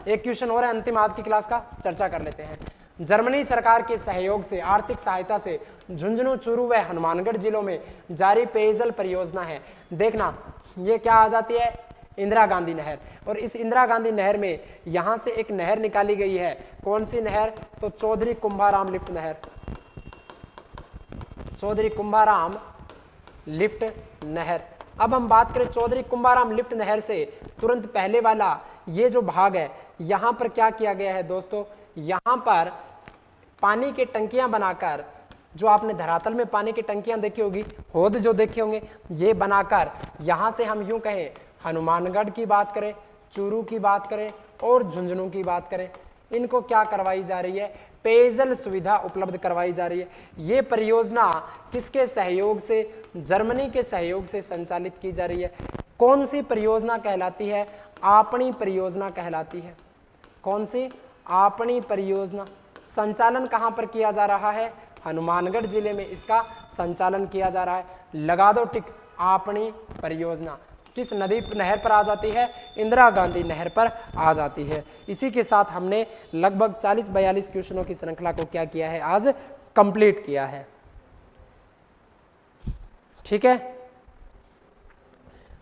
एक क्वेश्चन और है अंतिम आज की क्लास का, चर्चा कर लेते हैं। जर्मनी सरकार के सहयोग से आर्थिक सहायता से झुंझुनू, चूरू व हनुमानगढ़ जिलों में जारी पेयजल परियोजना है। देखना ये क्या आ जाती है? इंदिरा गांधी नहर। और इस इंदिरा गांधी नहर में यहां से एक नहर निकाली गई है। कौन सी नहर? तो चौधरी कुंभाराम लिफ्ट नहर। चौधरी कुंभाराम लिफ्ट नहर। अब हम बात करें चौधरी कुंभाराम लिफ्ट नहर से तुरंत पहले वाला ये जो भाग है, यहां पर क्या किया गया है दोस्तों? यहां पर पानी की टंकियां बनाकर, जो आपने धरातल में पानी की टंकियां देखी होगी, हौद जो देखे होंगे, ये बनाकर यहां से हम यूं कहें हनुमानगढ़ की बात करें, चूरू की बात करें और झुंझुनू की बात करें, इनको क्या करवाई जा रही है? पेयजल सुविधा उपलब्ध करवाई जा रही है। ये परियोजना किसके सहयोग से? जर्मनी के सहयोग से संचालित की जा रही है। कौन सी परियोजना कहलाती है? आपणी परियोजना कहलाती है। कौन सी? आपणी परियोजना। संचालन कहां पर किया जा रहा है? हनुमानगढ़ जिले में इसका संचालन किया जा रहा है। लगा दो टिक, आपणी परियोजना किस नदी नहर पर आ जाती है? इंदिरा गांधी नहर पर आ जाती है। इसी के साथ हमने लगभग 40-42 क्वेश्चनों की श्रृंखला को क्या किया है? आज कंप्लीट किया है। ठीक है,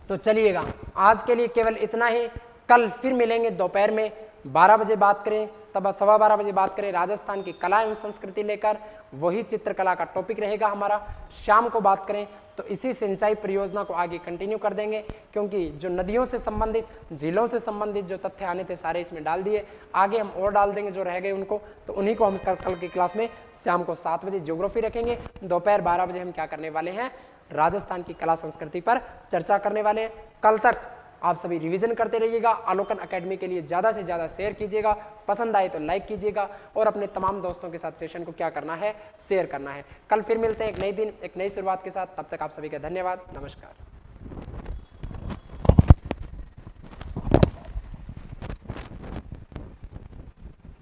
तो चलिएगा आज के लिए केवल इतना ही। कल फिर मिलेंगे दोपहर में 12 बजे बात करें, तब 12:15 बजे बात करें राजस्थान की कला एवं संस्कृति लेकर। वही चित्रकला का टॉपिक रहेगा हमारा। शाम को बात करें तो इसी सिंचाई परियोजना को आगे कंटिन्यू कर देंगे, क्योंकि जो नदियों से संबंधित, झीलों से संबंधित जो तथ्य आने थे सारे इसमें डाल दिए। आगे हम और डाल देंगे जो रह गए उनको, तो उन्हीं को हम कल की क्लास में शाम को 7 बजे ज्योग्राफी रखेंगे। दोपहर 12 बजे हम क्या करने वाले हैं? राजस्थान की कला संस्कृति पर चर्चा करने वाले हैं। कल तक आप सभी रिवीजन करते रहिएगा। अवलोकन एकेडमी के लिए ज़्यादा से ज़्यादा शेयर कीजिएगा, पसंद आए तो लाइक कीजिएगा और अपने तमाम दोस्तों के साथ सेशन को क्या करना है? शेयर करना है। कल फिर मिलते हैं एक नई दिन, एक नई शुरुआत के साथ। तब तक आप सभी का धन्यवाद, नमस्कार।